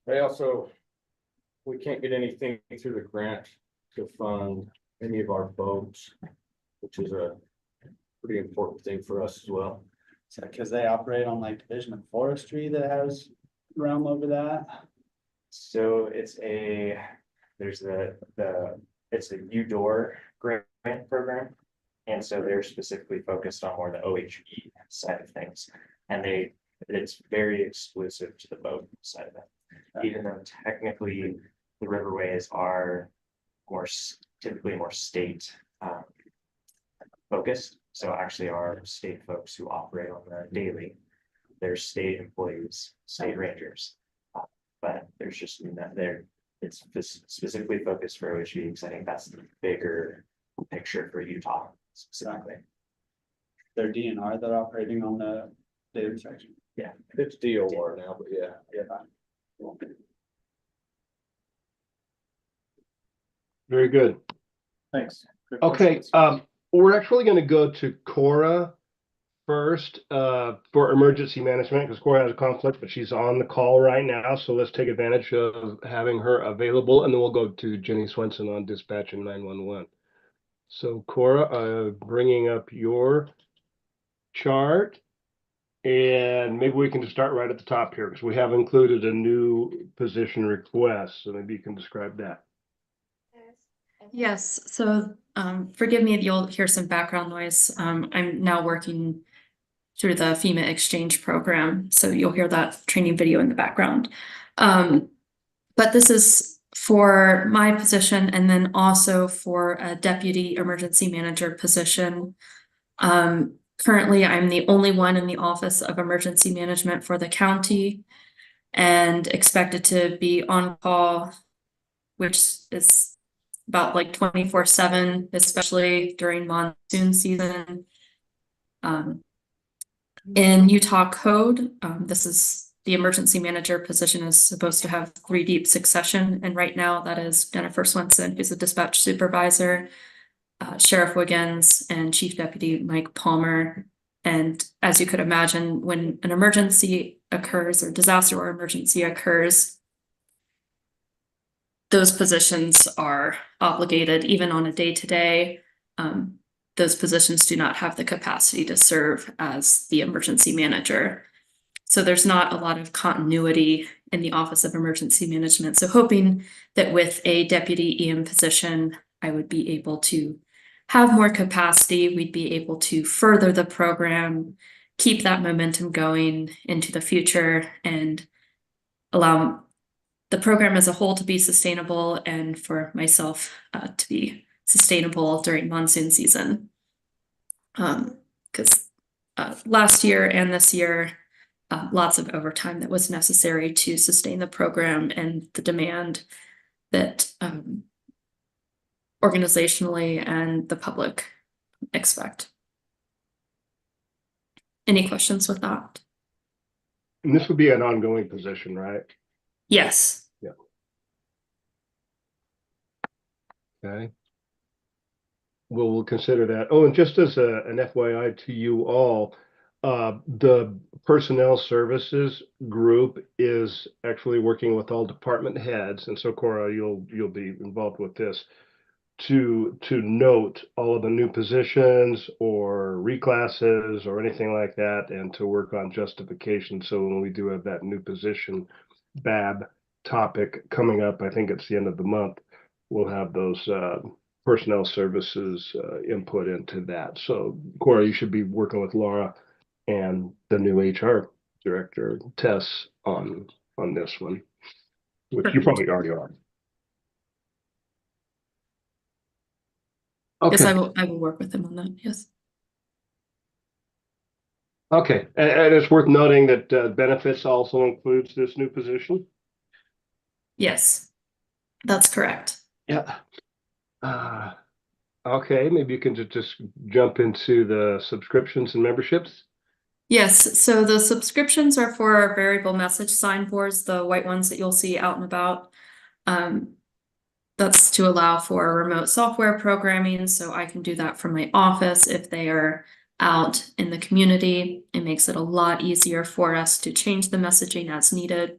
Speaker 5: They also, we can't get anything through the grant to fund any of our boats, which is a pretty important thing for us as well.
Speaker 8: So, cause they operate on like Division of Forestry that has realm over that.
Speaker 6: So it's there's it's a UDOR grant program. And so they're specifically focused on more the OHV side of things. And it's very exclusive to the boat side of it. Even though technically the riverways are typically more state focused. So actually our state folks who operate on the daily, they're state employees, state rangers. But there's just it's specifically focused for OHV because I think that's the bigger picture for Utah specifically.
Speaker 8: Their DNR that are operating on the daily section.
Speaker 6: Yeah.
Speaker 5: It's DOR now, but yeah.
Speaker 2: Very good.
Speaker 1: Thanks. Good
Speaker 2: Okay,
Speaker 1: questions.
Speaker 2: we're actually gonna go to Cora first, for emergency management, because Cora has a conflict, but she's on the call right now, so let's take advantage of having her available, and then we'll go to Jenny Swenson on dispatch and 911. So Cora, bringing up your chart, and maybe we can just start right at the top here, because we have included a new position request, so maybe you can describe that.
Speaker 9: Yes, so forgive me if you'll hear some background noise. I'm now working through the FEMA exchange program, so you'll hear that training video in the background. But this is for my position and then also for a deputy emergency manager position. Currently, I'm the only one in the Office of Emergency Management for the county and expected to be on call, which is about like 24/7, especially during monsoon season. In Utah code, this is the emergency manager position is supposed to have 3 deep succession. And right now that is Jennifer Swenson, who's a dispatch supervisor, Sheriff Wiggins, and Chief Deputy Mike Palmer. And as you could imagine, when an emergency occurs or disaster or emergency occurs, those positions are obligated even on a day-to-day. Those positions do not have the capacity to serve as the emergency manager. So there's not a lot of continuity in the Office of Emergency Management. So hoping that with a deputy EM position, I would be able to have more capacity. We'd be able to further the program, keep that momentum going into the future, and allow the program as a whole to be sustainable and for myself to be sustainable during monsoon season. Because last year and this year, lots of overtime that was necessary to sustain the program and the demand that organizationally and the public expect. Any questions with that?
Speaker 2: And this would be an ongoing position, right?
Speaker 9: Yes.
Speaker 2: Okay. Well, we'll consider that. Oh, and just as an FYI to you all, the personnel services group is actually working with all department heads, and so Cora, you'll be involved with this to note all of the new positions or reclasses or anything like that, and to work on justification. So when we do have that new position BAB topic coming up, I think it's the end of the month, we'll have those personnel services input into that. So Cora, you should be working with Laura and the new HR director, Tess, on this one, which you probably already are.
Speaker 9: Yes,
Speaker 2: Okay.
Speaker 9: I will work with them on that. Yes.
Speaker 2: Okay, and it's worth noting that benefits also includes this new position.
Speaker 9: Yes, that's correct.
Speaker 2: Yeah. Okay, maybe you can just jump into the subscriptions and memberships.
Speaker 9: Yes, so the subscriptions are for our variable message signboards, the white ones that you'll see out and about. That's to allow for remote software programming, so I can do that from my office if they are out in the community. It makes it a lot easier for us to change the messaging as needed.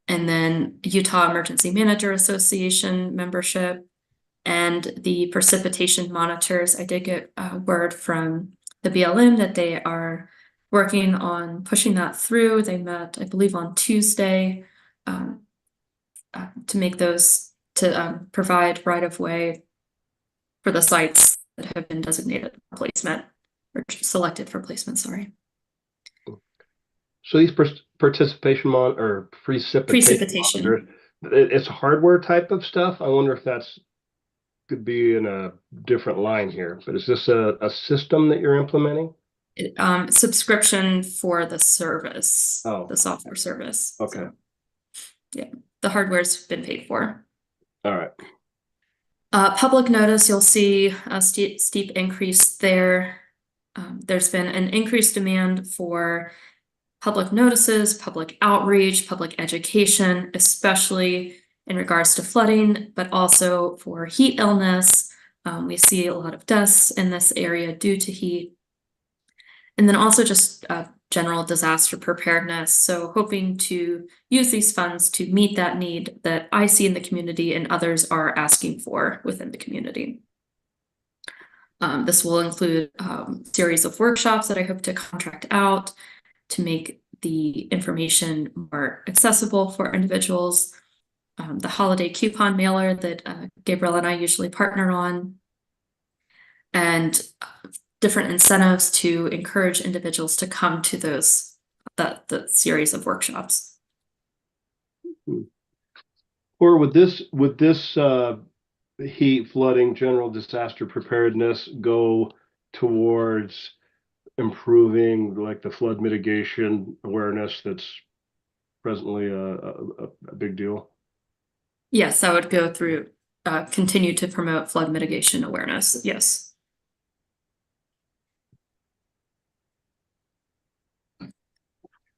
Speaker 9: And then Utah Emergency Manager Association membership and the precipitation monitors. I did get a word from the BLM that they are working on pushing that through. They met, I believe, on Tuesday to make those, to provide right of way for the sites that have been designated for placement or selected for placement, sorry.
Speaker 2: So these participation or precipitation,
Speaker 9: Precipitation.
Speaker 2: it's hardware type of stuff. I wonder if that's could be in a different line here, but is this a system that you're implementing?
Speaker 9: Subscription for the service,
Speaker 2: Oh.
Speaker 9: the software service.
Speaker 2: Okay.
Speaker 9: So, yeah, the hardware's been paid for.
Speaker 2: All right.
Speaker 9: Public notice, you'll see a steep increase there. There's been an increased demand for public notices, public outreach, public education, especially in regards to flooding, but also for heat illness. We see a lot of deaths in this area due to heat. And then also just general disaster preparedness. So hoping to use these funds to meet that need that I see in the community and others are asking for within the community. This will include a series of workshops that I hope to contract out to make the information more accessible for individuals. The holiday coupon mailer that Gabriel and I usually partner on, and different incentives to encourage individuals to come to those the series of workshops.
Speaker 2: Or would this heat, flooding, general disaster preparedness go towards improving like the flood mitigation awareness that's presently a big deal?
Speaker 9: Yes, I would go through continue to promote flood mitigation awareness. Yes.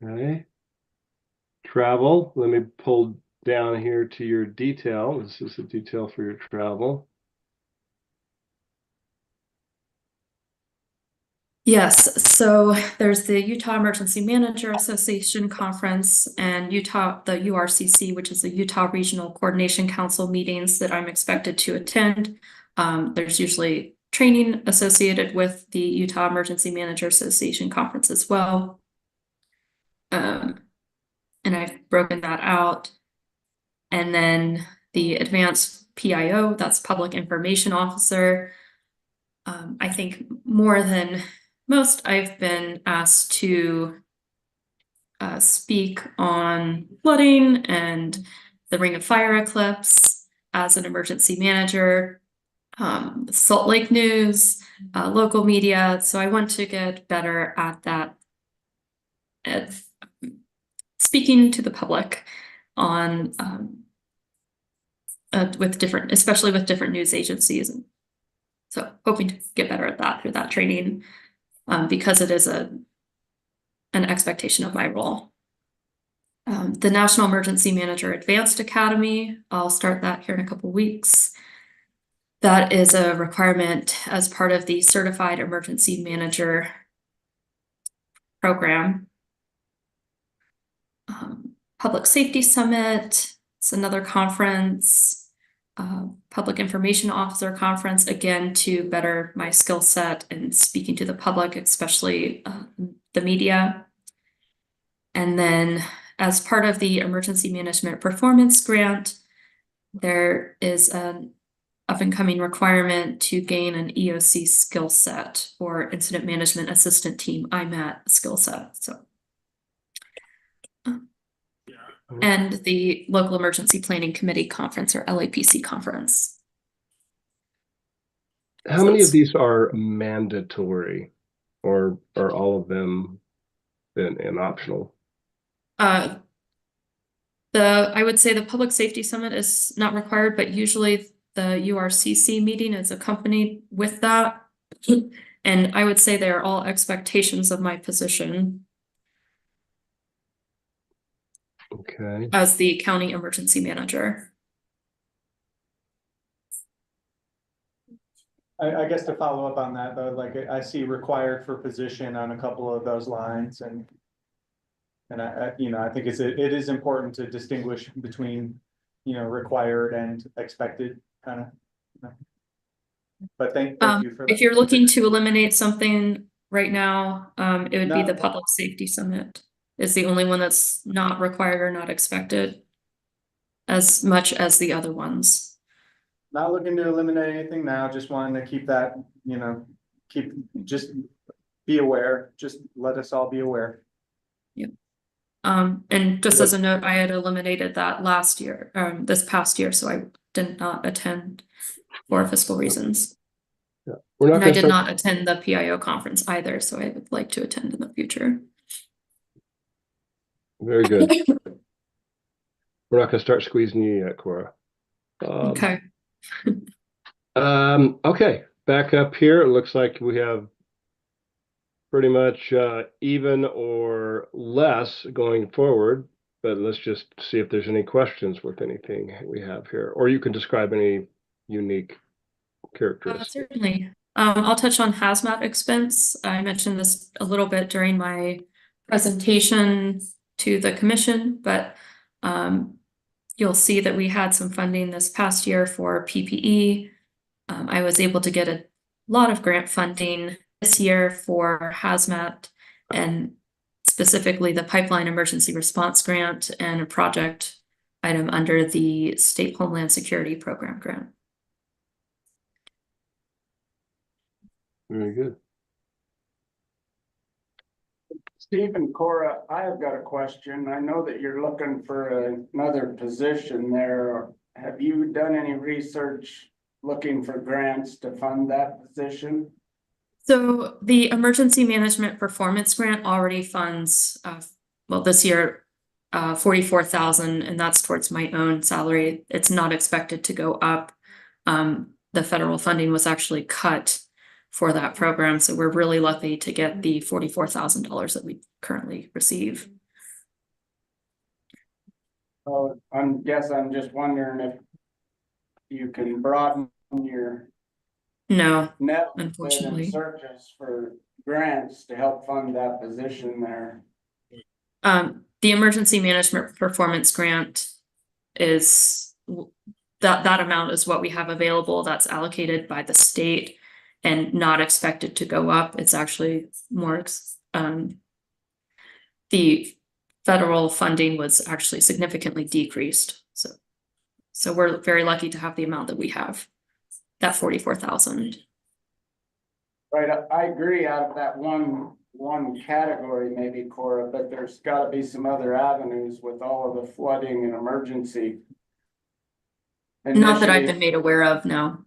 Speaker 2: Okay. Travel. Let me pull down here to your detail. This is a detail for your travel.
Speaker 9: Yes, so there's the Utah Emergency Manager Association Conference and the URCC, which is the Utah Regional Coordination Council meetings that I'm expected to attend. There's usually training associated with the Utah Emergency Manager Association Conference as well. And I've broken that out. And then the Advanced PIO, that's Public Information Officer. I think more than most, I've been asked to speak on flooding and the Ring of Fire eclipse as an emergency manager, Salt Lake News, local media. So I want to get better at that, at speaking to the public on with different, especially with different news agencies. And so hoping to get better at that through that training, because it is an expectation of my role. The National Emergency Manager Advanced Academy, I'll start that here in a couple weeks. That is a requirement as part of the Certified Emergency Manager program. Public Safety Summit, it's another conference. Public Information Officer Conference, again, to better my skill set in speaking to the public, especially the media. And then as part of the Emergency Management Performance Grant, there is an up-and-coming requirement to gain an EOC skill set or Incident Management Assistant Team IMAT skill set. So, and the Local Emergency Planning Committee Conference or LAPC conference.
Speaker 2: How many of these are mandatory, or are all of them in optional?
Speaker 9: I would say the Public Safety Summit is not required, but usually the URCC meeting is accompanied with that. And I would say they're all expectations of my position.
Speaker 2: Okay.
Speaker 9: As the county emergency manager.
Speaker 1: I guess to follow up on that, though, like I see required for position on a couple of those lines and you know, I think it is important to distinguish between, you know, required and expected kind of. But thank you for that.
Speaker 9: If you're looking to eliminate something right now, it would be the
Speaker 1: No.
Speaker 9: Public Safety Summit. Is the only one that's not required or not expected as much as the other ones.
Speaker 1: Not looking to eliminate anything now, just wanting to keep that, you know, just be aware, just let us all be aware.
Speaker 9: And just as a note, I had eliminated that last year, this past year, so I did not attend for fiscal reasons.
Speaker 2: We're not
Speaker 9: And I
Speaker 2: gonna
Speaker 9: did
Speaker 2: start,
Speaker 9: not attend the PIO conference either, so I would like to attend in the future.
Speaker 2: very good. We're not gonna start squeezing you yet, Cora.
Speaker 9: Okay.
Speaker 2: Okay, back up here, it looks like we have pretty much even or less going forward, but let's just see if there's any questions with anything we have here, or you can describe any unique characteristics.
Speaker 9: Certainly. I'll touch on hazmat expense. I mentioned this a little bit during my presentation to the commission, but you'll see that we had some funding this past year for PPE. I was able to get a lot of grant funding this year for hazmat and specifically the Pipeline Emergency Response Grant and a project item under the State Homeland Security Program grant.
Speaker 2: Very good.
Speaker 7: Steve and Cora, I have got a question. I know that you're looking for another position there. Have you done any research looking for grants to fund that position?
Speaker 9: So the Emergency Management Performance Grant already funds, well, this year, 44,000, and that's towards my own salary. It's not expected to go up. The federal funding was actually cut for that program, so we're really lucky to get the $44,000 that we currently receive.
Speaker 7: Oh, I'm just wondering if you can broaden your
Speaker 9: No,
Speaker 7: net
Speaker 9: unfortunately.
Speaker 7: searches for grants to help fund that position there.
Speaker 9: The Emergency Management Performance Grant is that amount is what we have available. That's allocated by the state and not expected to go up. It's actually more, the federal funding was actually significantly decreased. So we're very lucky to have the amount that we have, that 44,000.
Speaker 7: Right, I agree out of that one category maybe, Cora, but there's gotta be some other avenues with all of the flooding and emergency.
Speaker 9: Not that I've been
Speaker 7: initiatives.
Speaker 9: made aware of, no.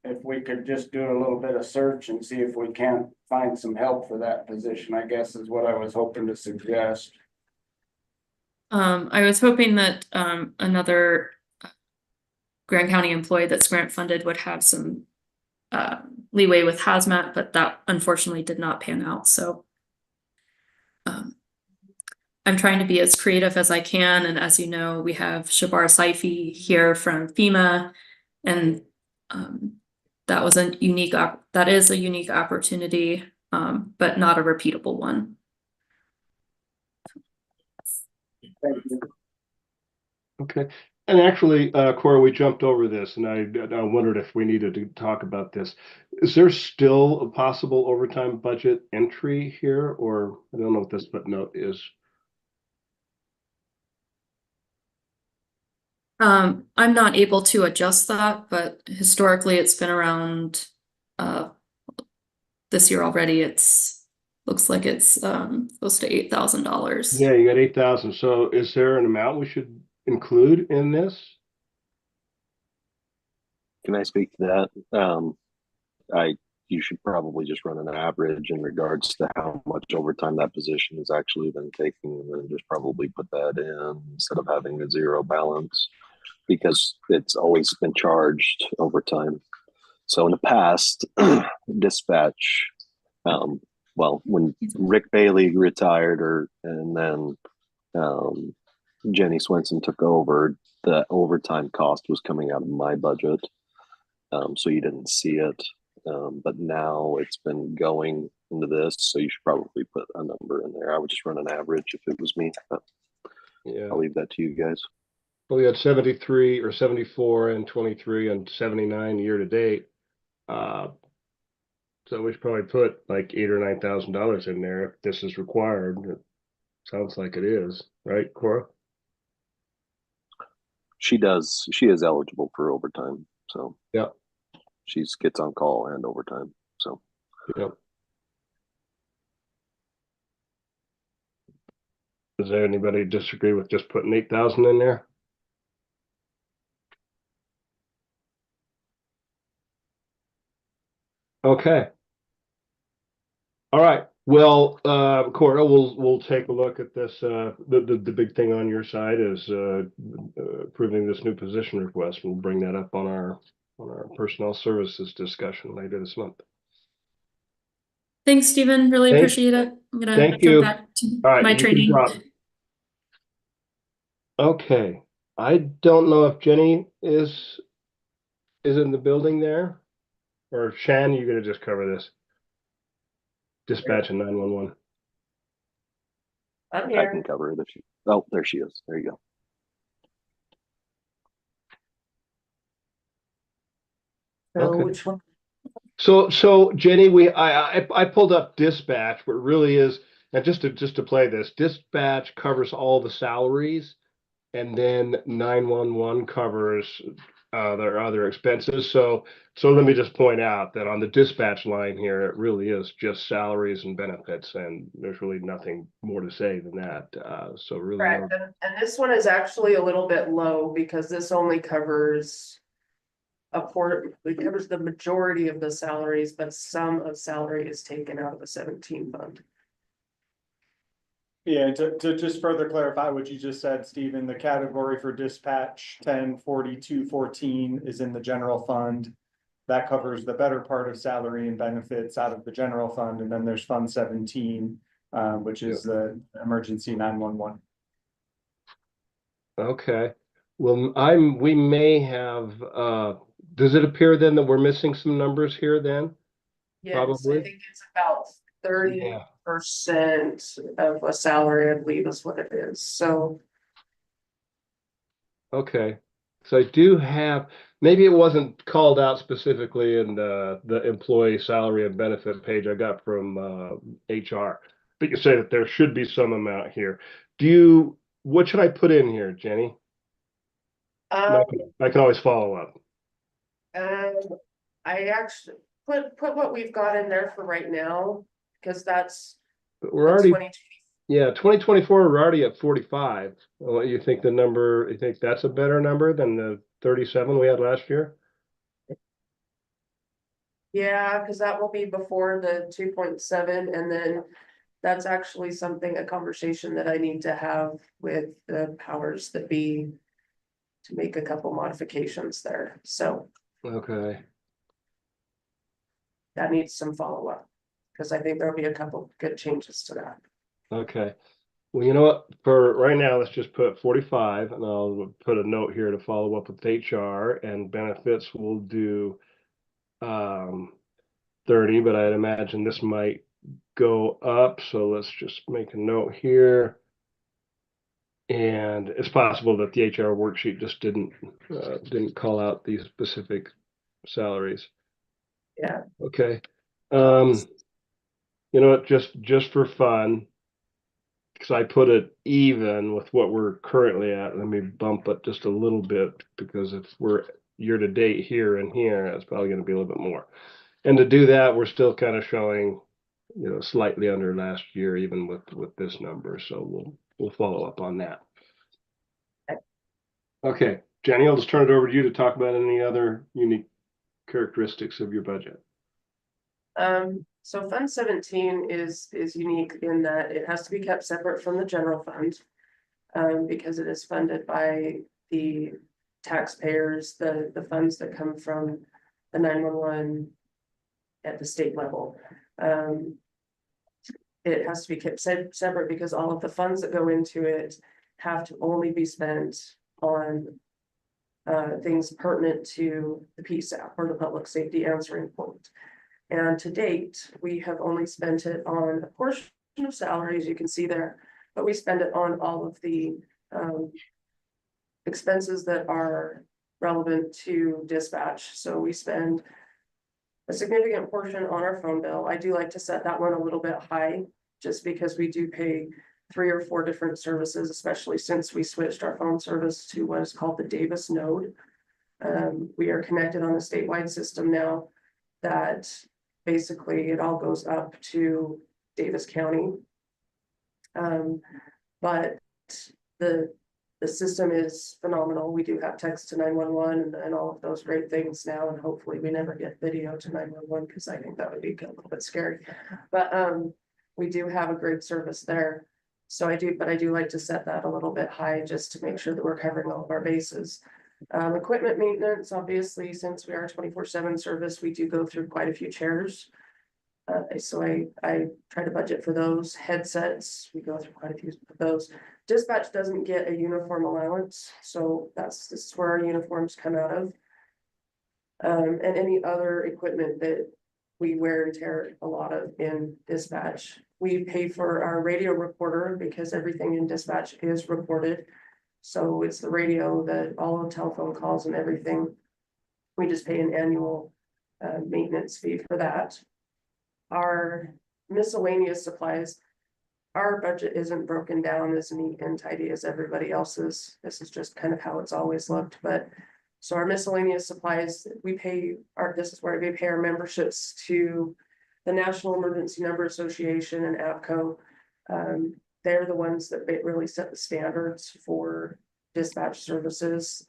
Speaker 7: If we could just do a little bit of search and see if we can't find some help for that position, I guess is what I was hoping to suggest.
Speaker 9: I was hoping that another Grand County employee that's grant funded would have some leeway with hazmat, but that unfortunately did not pan out. So I'm trying to be as creative as I can. And as you know, we have Shabar Saifi here from FEMA, and that is a unique opportunity, but not a repeatable one.
Speaker 7: Thank you.
Speaker 2: Okay, and actually, Cora, we jumped over this, and I wondered if we needed to talk about this. Is there still a possible overtime budget entry here, or I don't know what this footnote is?
Speaker 9: I'm not able to adjust that, but historically it's been around, this year already, looks like it's close to $8,000.
Speaker 2: Yeah, you got 8,000. So is there an amount we should include in this?
Speaker 4: Can I speak to that? You should probably just run an average in regards to how much overtime that position has actually been taking, and then just probably put that in instead of having a zero balance, because it's always been charged overtime. So in the past, dispatch, well, when Rick Bailey retired, and then Jenny Swenson took over, the overtime cost was coming out of my budget. So you didn't see it. But now it's been going into this, so you should probably put a number in there. I would just run an average if it was me, but
Speaker 2: Yeah.
Speaker 4: I'll leave that to you guys.
Speaker 2: Well, we had 73 or 74 and 23 and 79 year to date. So we should probably put like $8,000 or $9,000 in there if this is required. It sounds like it is, right, Cora?
Speaker 4: She is eligible for overtime, so
Speaker 2: Yeah.
Speaker 4: she gets on call and overtime, so.
Speaker 2: Yep. Does anybody disagree with just putting 8,000 in there? Okay. All right. Well, Cora, we'll take a look at this. The big thing on your side is approving this new position request. We'll bring that up on our personnel services discussion later this month.
Speaker 9: Thanks, Stephen. Really
Speaker 2: Thank-
Speaker 9: appreciate it. I'm gonna
Speaker 2: thank
Speaker 9: jump
Speaker 2: you.
Speaker 9: back to
Speaker 2: All right,
Speaker 9: my
Speaker 2: you can
Speaker 9: training.
Speaker 2: drop. Okay. I don't know if Jenny is in the building there, or Shan, you're gonna just cover this. Dispatch and 911.
Speaker 10: I'm
Speaker 4: I
Speaker 10: here.
Speaker 4: can cover it if she, oh, there she is. There you go.
Speaker 10: So
Speaker 2: Okay.
Speaker 10: which one?
Speaker 2: So Jenny, I pulled up dispatch, but it really is, and just to play this, dispatch covers all the salaries, and then 911 covers their other expenses. So let me just point out that on the dispatch line here, it really is just salaries and benefits, and there's really nothing more to say than that. So really,
Speaker 10: Correct, and this one is actually a little bit low because this only covers it covers the majority of the salaries, but some of salary is taken out of the 17 fund.
Speaker 1: Yeah, to just further clarify what you just said, Stephen, the category for dispatch 104214 is in the general fund. That covers the better part of salary and benefits out of the general fund, and then there's Fund 17, which is the emergency 911.
Speaker 2: okay. Well, we may have, does it appear then that we're missing some numbers here then?
Speaker 10: Yes,
Speaker 2: Probably.
Speaker 10: I think it's about 30% of a salary, I believe is what it is, so.
Speaker 2: Okay, so I do have, maybe it wasn't called out specifically in the employee salary and benefit page I got from HR. But you say that there should be some amount here. What should I put in here, Jenny? I can always follow up.
Speaker 10: I actually put what we've got in there for right now, because that's.
Speaker 2: But we're already, yeah, 2024, we're already at 45. Well, you think that's a better number than the 37 we had last year?
Speaker 10: Yeah, because that will be before the 2.7, and then that's actually a conversation that I need to have with the powers that be to make a couple modifications there, so
Speaker 2: Okay.
Speaker 10: that needs some follow-up, because I think there'll be a couple good changes to that.
Speaker 2: Okay. Well, you know what? For right now, let's just put 45, and I'll put a note here to follow up with HR, and benefits will do 30, but I'd imagine this might go up. So let's just make a note here. And it's possible that the HR worksheet just didn't call out these specific salaries.
Speaker 10: Yeah.
Speaker 2: Okay. You know what? Just for fun, because I put it even with what we're currently at. Let me bump it just a little bit, because if we're year to date here and here, it's probably going to be a little bit more. And to do that, we're still kind of showing, slightly under last year, even with this number. So we'll follow up on that. Okay, Jenny, I'll just turn it over to you to talk about any other unique characteristics of your budget.
Speaker 10: So Fund 17 is unique in that it has to be kept separate from the general fund. Because it is funded by the taxpayers, the funds that come from the 911 at the state level. It has to be kept separate because all of the funds that go into it have to only be spent on things pertinent to the PSAP or the public safety answering point. And to date, we have only spent it on a portion of salaries, you can see there, but we spend it on all of the expenses that are relevant to dispatch. So we spend a significant portion on our phone bill. I do like to set that one a little bit high, just because we do pay 3 or 4 different services, especially since we switched our phone service to what is called the Davis node. We are connected on a statewide system now that basically it all goes up to Davis County. But the system is phenomenal. We do have text to 911 and all of those great things now, and hopefully we never get video to 911 because I think that would be a little bit scary. But we do have a great service there. So I do like to set that a little bit high just to make sure that we're covering all of our bases. Equipment maintenance, obviously, since we are a 24/7 service, we do go through quite a few chairs. So I try to budget for those. Headsets, we go through quite a few of those. Dispatch doesn't get a uniform allowance, so this is where our uniforms come out of. And any other equipment that we wear and tear a lot of in dispatch. We pay for our radio recorder because everything in dispatch is recorded. So it's the radio that all the telephone calls and everything. We just pay an annual maintenance fee for that. Our miscellaneous supplies, our budget isn't broken down as neat and tidy as everybody else's. This is just kind of how it's always looked, but so our miscellaneous supplies, this is where we pay our memberships to the National Emergency Number Association and APCO. They're the ones that really set the standards for dispatch services.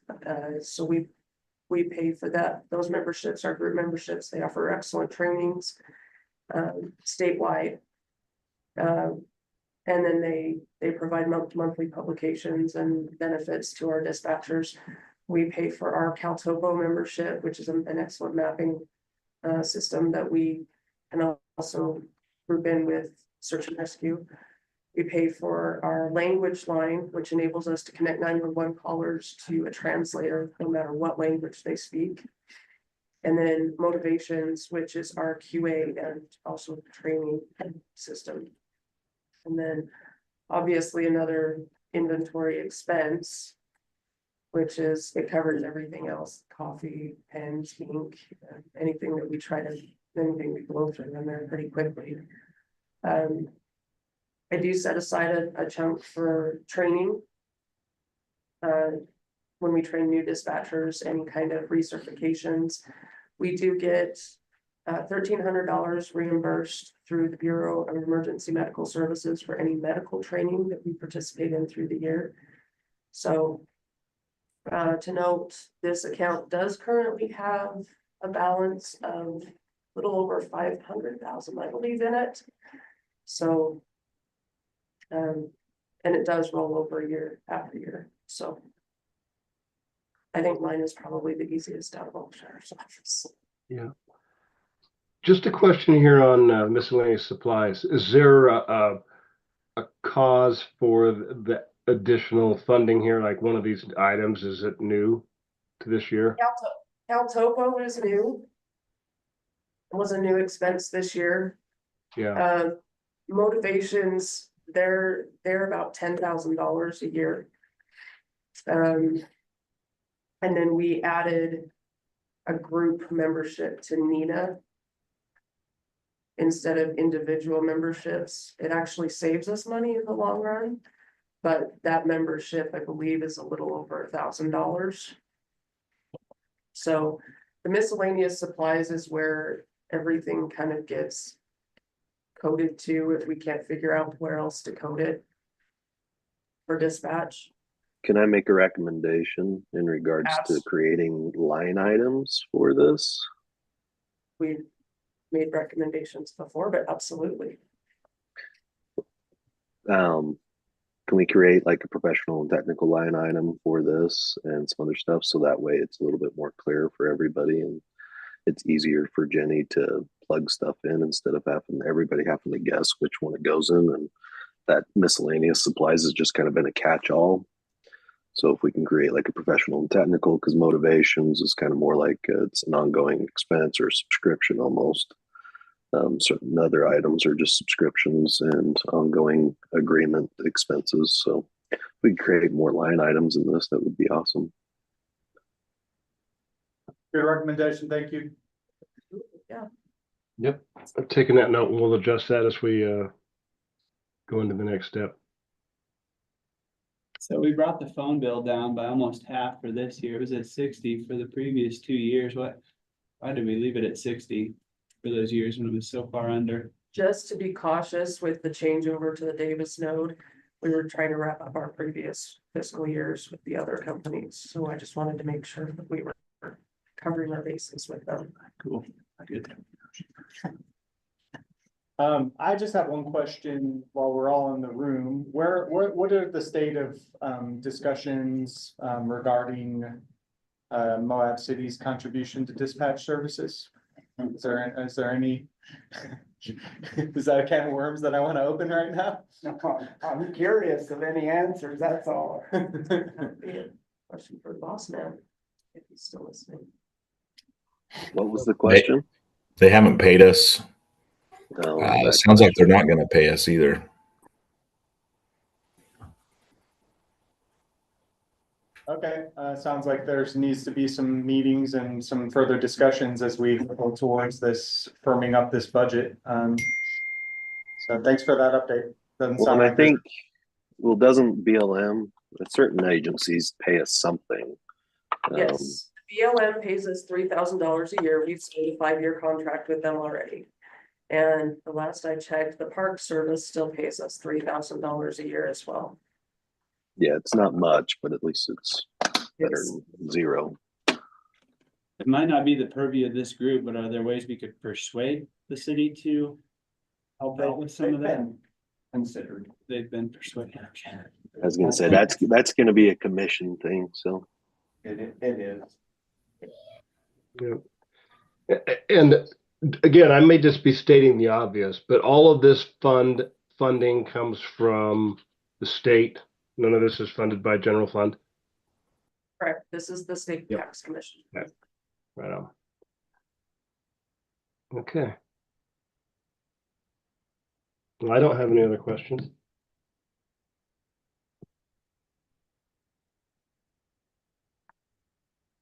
Speaker 10: So we pay for that. Those memberships are group memberships. They offer excellent trainings statewide. And then they provide monthly publications and benefits to our dispatchers. We pay for our CalTopo membership, which is an excellent mapping system that we can also group in with search and rescue. We pay for our language line, which enables us to connect 911 callers to a translator, no matter what language they speak. And then Motivations, which is our QA and also training system. And then obviously another inventory expense, which is, it covers everything else, coffee, pens, ink, anything that anything we blow through in there pretty quickly. I do set aside a chunk for training. When we train new dispatchers, any kind of recertifications, we do get $1,300 reimbursed through the Bureau of Emergency Medical Services for any medical training that we participate in through the year. So to note, this account does currently have a balance of a little over 500,000, I believe, in it. So, and it does roll over year after year. So I think mine is probably the easiest out of all sheriff's office.
Speaker 2: Yeah. Just a question here on miscellaneous supplies. Is there a cause for the additional funding here? Like one of these items, is it new to this year?
Speaker 10: CalTopo is new. It was a new expense this year.
Speaker 2: Yeah.
Speaker 10: Motivations, they're about $10,000 a year. And then we added a group membership to NINA instead of individual memberships. It actually saves us money in the long run, but that membership, I believe, is a little over $1,000. So the miscellaneous supplies is where everything kind of gets coded to if we can't figure out where else to code it for dispatch.
Speaker 4: Can I make a recommendation in regards to creating line items for this?
Speaker 10: We've made recommendations before, but absolutely.
Speaker 4: Can we create like a professional and technical line item for this and some other stuff, so that way it's a little bit more clear for everybody and it's easier for Jenny to plug stuff in instead of everybody having to guess which one it goes in, and that miscellaneous supplies has just kind of been a catch-all. So if we can create like a professional and technical, because motivations is kind of more like it's an ongoing expense or subscription almost. Certain other items are just subscriptions and ongoing agreement expenses. So if we could create more line items in this, that would be awesome.
Speaker 1: Good recommendation, thank you.
Speaker 2: Yep, I'm taking that note, and we'll adjust that as we go into the next step.
Speaker 8: So we brought the phone bill down by almost half for this year. It was at 60 for the previous 2 years. Why did we leave it at 60 for those years when it was so far under?
Speaker 10: Just to be cautious with the changeover to the Davis node, we were trying to wrap up our previous fiscal years with the other companies, so I just wanted to make sure that we were covering our bases with them.
Speaker 8: Cool, good.
Speaker 1: I just have one question while we're all in the room. What are the state of discussions regarding Moab City's contribution to dispatch services? Is there any? Is that a can of worms that I want to open right now?
Speaker 7: I'm curious of any answers, that's all.
Speaker 10: Question for the boss man, if he's still listening.
Speaker 4: What was the question?
Speaker 3: They haven't paid us.
Speaker 4: That
Speaker 3: Sounds like they're not going to pay us either.
Speaker 1: Okay, sounds like there's needs to be some meetings and some further discussions as we go towards this firming up this budget. So thanks for that update. Doesn't
Speaker 4: Well,
Speaker 1: sound
Speaker 4: and I
Speaker 1: like
Speaker 4: think, well, doesn't BLM, certain agencies pay us something?
Speaker 10: Yes, BLM pays us $3,000 a year. We've signed a 5-year contract with them already. And the last I checked, the Park Service still pays us $3,000 a year as well.
Speaker 4: Yeah, it's not much, but at least it's better
Speaker 10: Yes.
Speaker 4: than zero.
Speaker 8: It might not be the purview of this group, but are there ways we could persuade the city to help out with some of that?
Speaker 7: Considered.
Speaker 8: They've been persuaded. Okay.
Speaker 4: I was gonna say, that's gonna be a commission thing, so.
Speaker 7: It is.
Speaker 2: Yeah. And again, I may just be stating the obvious, but all of this funding comes from the state. None of this is funded by general fund.
Speaker 10: Correct, this is the state
Speaker 2: Yep.
Speaker 10: tax commission.
Speaker 2: Right on. Okay. Well, I don't have any other questions.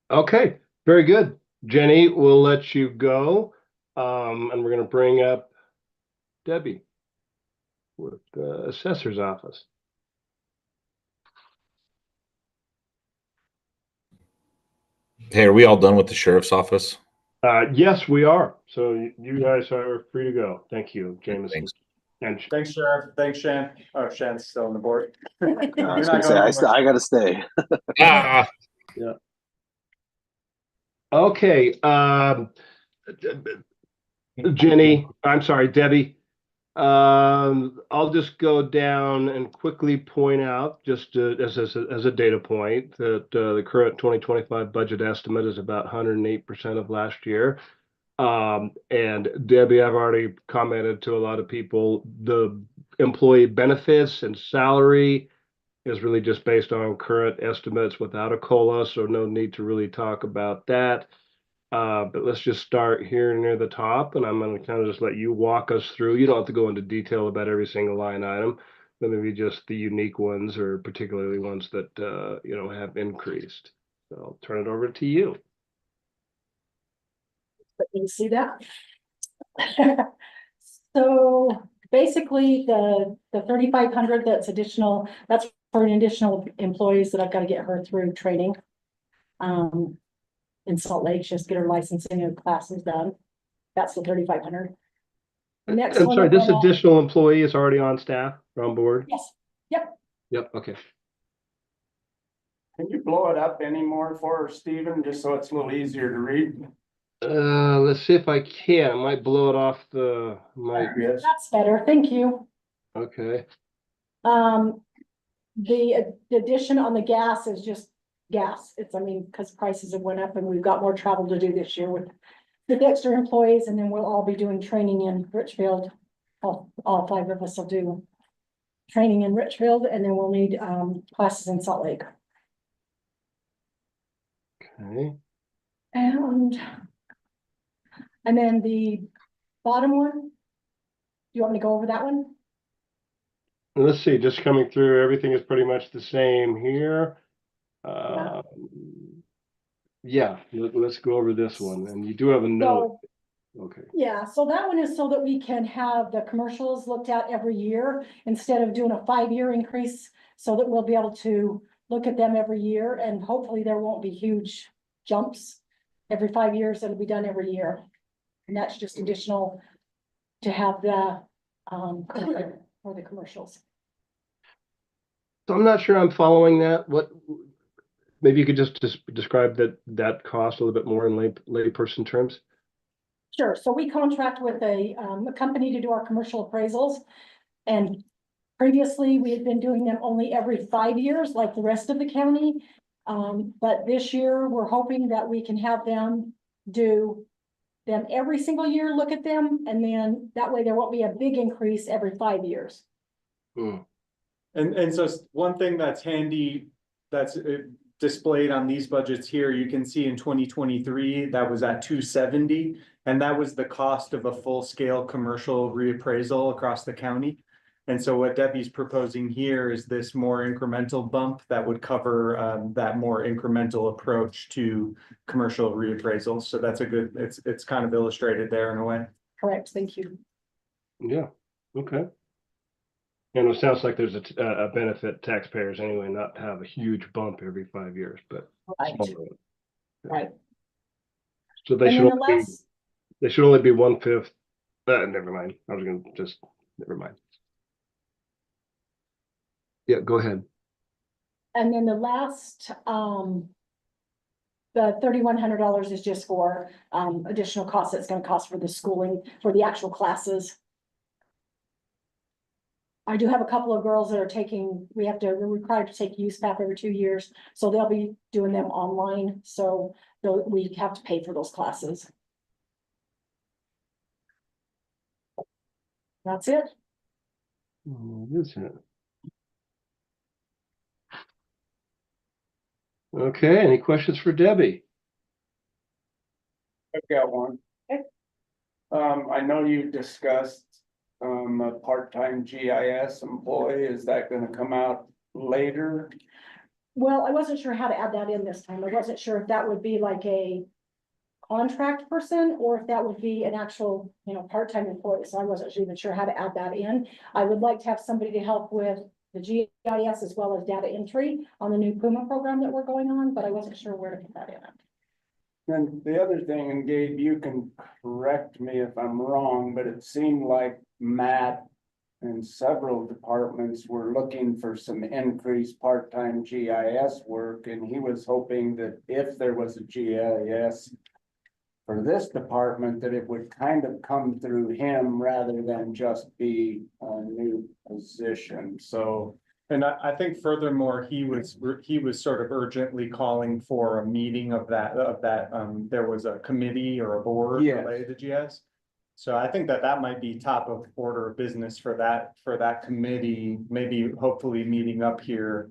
Speaker 2: Okay, very good. Jenny, we'll let you go. And we're gonna bring up Debbie with the assessor's office.
Speaker 3: Hey, are we all done with the sheriff's office?
Speaker 2: Yes, we are. So you guys are free to go. Thank you, Jameson.
Speaker 3: Thanks.
Speaker 2: And
Speaker 1: Thanks, Sheriff. Thanks, Shan. Oh, Shan's still on the board.
Speaker 4: I was gonna say, I gotta stay.
Speaker 3: Ah,
Speaker 2: okay, Jenny, I'm sorry, Debbie. I'll just go down and quickly point out, just as a data point, that the current 2025 budget estimate is about 108% of last year. And Debbie, I've already commented to a lot of people, the employee benefits and salary is really just based on current estimates without a COLA, so no need to really talk about that. But let's just start here near the top, and I'm going to kind of just let you walk us through. You don't have to go into detail about every single line item, but maybe just the unique ones or particularly ones that, have increased. So I'll turn it over to you.
Speaker 11: But you see that? So basically the 3,500 that's additional, that's for an additional employees that I've got to get her through training. In Salt Lake, just get her licensing and classes done. That's the 3,500. Next
Speaker 2: I'm
Speaker 11: one
Speaker 2: sorry,
Speaker 11: that
Speaker 2: this
Speaker 11: went out-
Speaker 2: additional employee is already on staff or on board?
Speaker 11: Yes, yep.
Speaker 2: Yep, okay.
Speaker 7: Can you blow it up any more for her, Stephen, just so it's a little easier to read?
Speaker 2: Let's see if I can. I might blow it off the mic.
Speaker 7: Yes.
Speaker 11: That's better, thank you.
Speaker 2: Okay.
Speaker 11: The addition on the gas is just gas. It's, because prices have went up and we've got more travel to do this year with the extra employees, and then we'll all be doing training in Richfield. All 5 of us will do training in Richfield, and then we'll need classes in Salt Lake.
Speaker 2: Okay.
Speaker 11: And then the bottom one. Do you want me to go over that one?
Speaker 2: Let's see, just coming through, everything is pretty much the same here.
Speaker 11: Yeah.
Speaker 2: Yeah, let's go over this one, and you do have a note.
Speaker 11: So,
Speaker 2: Okay,
Speaker 11: yeah, so that one is so that we can have the commercials looked at every year instead of doing a 5-year increase. So that we'll be able to look at them every year and hopefully there won't be huge jumps. Every 5 years, it'll be done every year. And that's just additional to have the, for the commercials.
Speaker 2: so I'm not sure I'm following that. What, maybe you could just describe that cost a little bit more in layperson terms?
Speaker 11: Sure, so we contract with a company to do our commercial appraisals. And previously, we had been doing them only every 5 years, like the rest of the county. But this year, we're hoping that we can have them do them every single year, look at them, and then that way there won't be a big increase every 5 years.
Speaker 2: Hmm.
Speaker 1: And so one thing that's handy, that's displayed on these budgets here, you can see in 2023, that was at 270. And that was the cost of a full-scale commercial reappraisal across the county. And so what Debbie's proposing here is this more incremental bump that would cover that more incremental approach to commercial reappraisals. So that's a good, it's kind of illustrated there in a way.
Speaker 11: Correct, thank you.
Speaker 2: Yeah, okay. And it sounds like there's a benefit to taxpayers anyway, not to have a huge bump every 5 years, but.
Speaker 11: Right.
Speaker 2: smaller.
Speaker 11: Right.
Speaker 2: So they
Speaker 11: And
Speaker 2: should
Speaker 11: then the
Speaker 2: only be,
Speaker 11: last,
Speaker 2: they should only be 1/5. Never mind. I was gonna just, never mind. Yeah, go ahead.
Speaker 11: and then the last, the $3,100 is just for additional costs that's gonna cost for the schooling, for the actual classes. I do have a couple of girls that are taking, we're required to take USPAP every 2 years, so they'll be doing them online, so we have to pay for those classes. That's it.
Speaker 2: Is it? Okay, any questions for Debbie?
Speaker 7: I've got one.
Speaker 11: Okay.
Speaker 7: I know you discussed, a part-time GIS employee. Is that gonna come out later?
Speaker 11: Well, I wasn't sure how to add that in this time. I wasn't sure if that would be like a contract person or if that would be an actual, part-time employee. So I wasn't even sure how to add that in. I would like to have somebody to help with the GIS as well as data entry on the new Puma program that we're going on, but I wasn't sure where to put that in.
Speaker 7: And the other thing, and Gabe, you can correct me if I'm wrong, but it seemed like Matt and several departments were looking for some increased part-time GIS work, and he was hoping that if there was a GIS for this department, that it would kind of come through him rather than just be a new position. So
Speaker 1: And I think furthermore, he was sort of urgently calling for a meeting of that, there was a committee or a board
Speaker 7: Yes.
Speaker 1: related to GS. So I think that might be top of order of business for that committee, maybe hopefully meeting up here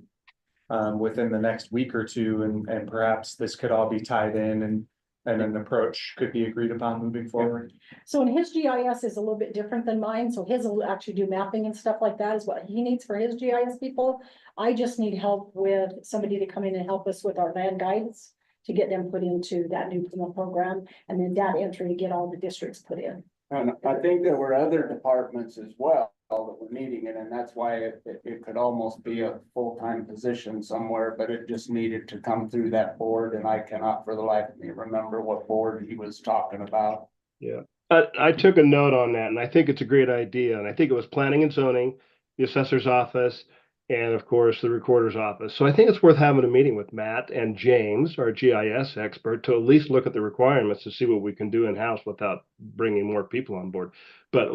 Speaker 1: within the next week or two, and perhaps this could all be tied in and an approach could be agreed upon moving forward.
Speaker 11: So and his GIS is a little bit different than mine, so his will actually do mapping and stuff like that is what he needs for his GIS people. I just need help with somebody to come in and help us with our land guidance to get them put into that new Puma program, and then data entry to get all the districts put in.
Speaker 7: and I think there were other departments as well that were needing it, and that's why it could almost be a full-time position somewhere, but it just needed to come through that board, and I cannot for the life of me remember what board he was talking about.
Speaker 2: Yeah, I took a note on that, and I think it's a great idea, and I think it was planning and zoning, the assessor's office, and of course, the recorder's office. So I think it's worth having a meeting with Matt and James, our GIS expert, to at least look at the requirements to see what we can do in-house without bringing more people on board. But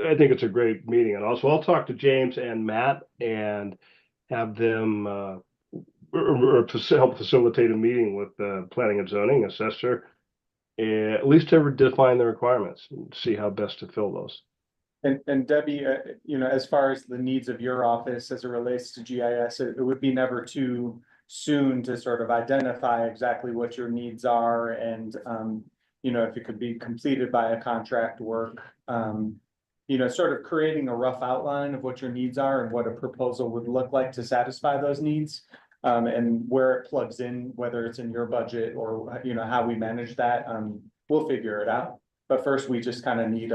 Speaker 2: I think it's a great meeting, and also I'll talk to James and Matt and have them help facilitate a meeting with the planning and zoning assessor, at least to define the requirements and see how best to fill those.
Speaker 1: And Debbie, as far as the needs of your office as it relates to GIS, it would be never too soon to sort of identify exactly what your needs are and, you know, if it could be completed by a contract work. You know, sort of creating a rough outline of what your needs are and what a proposal would look like to satisfy those needs. And where it plugs in, whether it's in your budget or, you know, how we manage that, we'll figure it out. But first, we just kind of need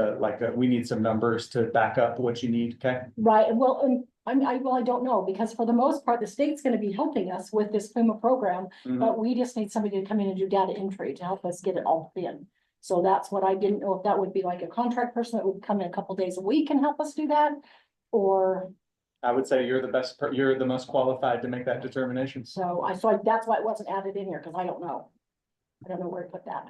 Speaker 1: we need some numbers to back up what you need, okay?
Speaker 11: Right, well, and I don't know, because for the most part, the state's gonna be helping us with this FEMA program, but we just need somebody to come in and do data entry to help us get it all in. So that's what I didn't know, if that would be like a contract person that would come in a couple days a week and help us do that, or,
Speaker 1: I would say you're the best, you're the most qualified to make that determination.
Speaker 11: so that's why it wasn't added in here, because I don't know. I don't know where to put that.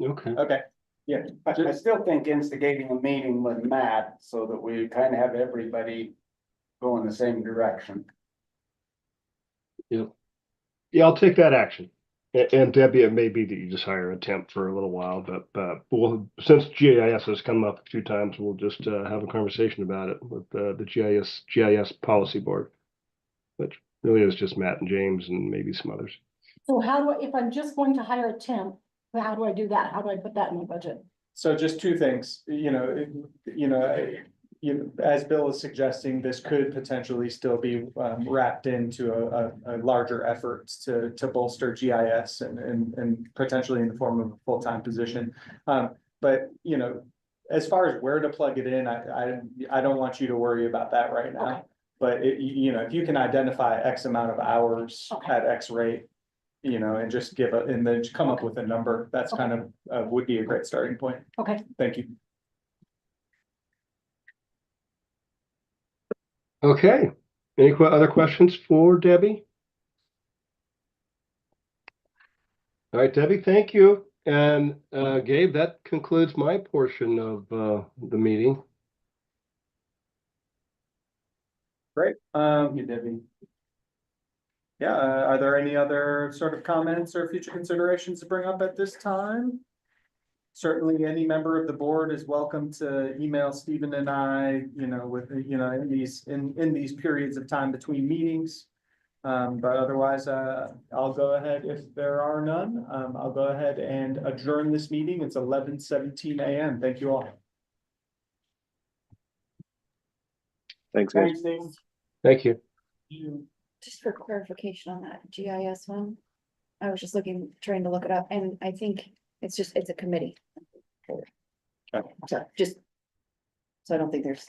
Speaker 2: Okay.
Speaker 1: Okay, yeah,
Speaker 7: I still think instigating a meeting with Matt so that we kind of have everybody go in the same direction.
Speaker 2: Yeah, I'll take that action. And Debbie, it may be that you just hire a temp for a little while, but since GIS has come up a few times, we'll just have a conversation about it with the GIS policy board. Which really is just Matt and James and maybe some others.
Speaker 11: So how do I, if I'm just going to hire a temp, how do I do that? How do I put that in my budget?
Speaker 1: so just two things, as Bill is suggesting, this could potentially still be wrapped into a larger effort to bolster GIS and potentially in the form of a full-time position. But, you know, as far as where to plug it in, I don't want you to worry about that right now.
Speaker 11: Okay.
Speaker 1: But you know, if you can identify X amount of hours
Speaker 11: Okay.
Speaker 1: at X rate, you know, and just and then come up with a number, that's kind of would be a great starting point.
Speaker 11: Okay,
Speaker 1: Thank you.
Speaker 2: Okay, any other questions for Debbie? All right, Debbie, thank you. And Gabe, that concludes my portion of the meeting.
Speaker 1: Great.
Speaker 7: You, Debbie.
Speaker 1: Yeah, are there any other sort of comments or future considerations to bring up at this time? Certainly, any member of the board is welcome to email Stephen and I, you know, with, you know, in these periods of time between meetings. But otherwise, I'll go ahead, if there are none, I'll go ahead and adjourn this meeting. It's 11:17 a.m. Thank you all.
Speaker 4: Thanks, guys.
Speaker 2: Thank you.
Speaker 12: Just for clarification on that GIS one, I was just trying to look it up, and I think it's a committee. So I don't think there's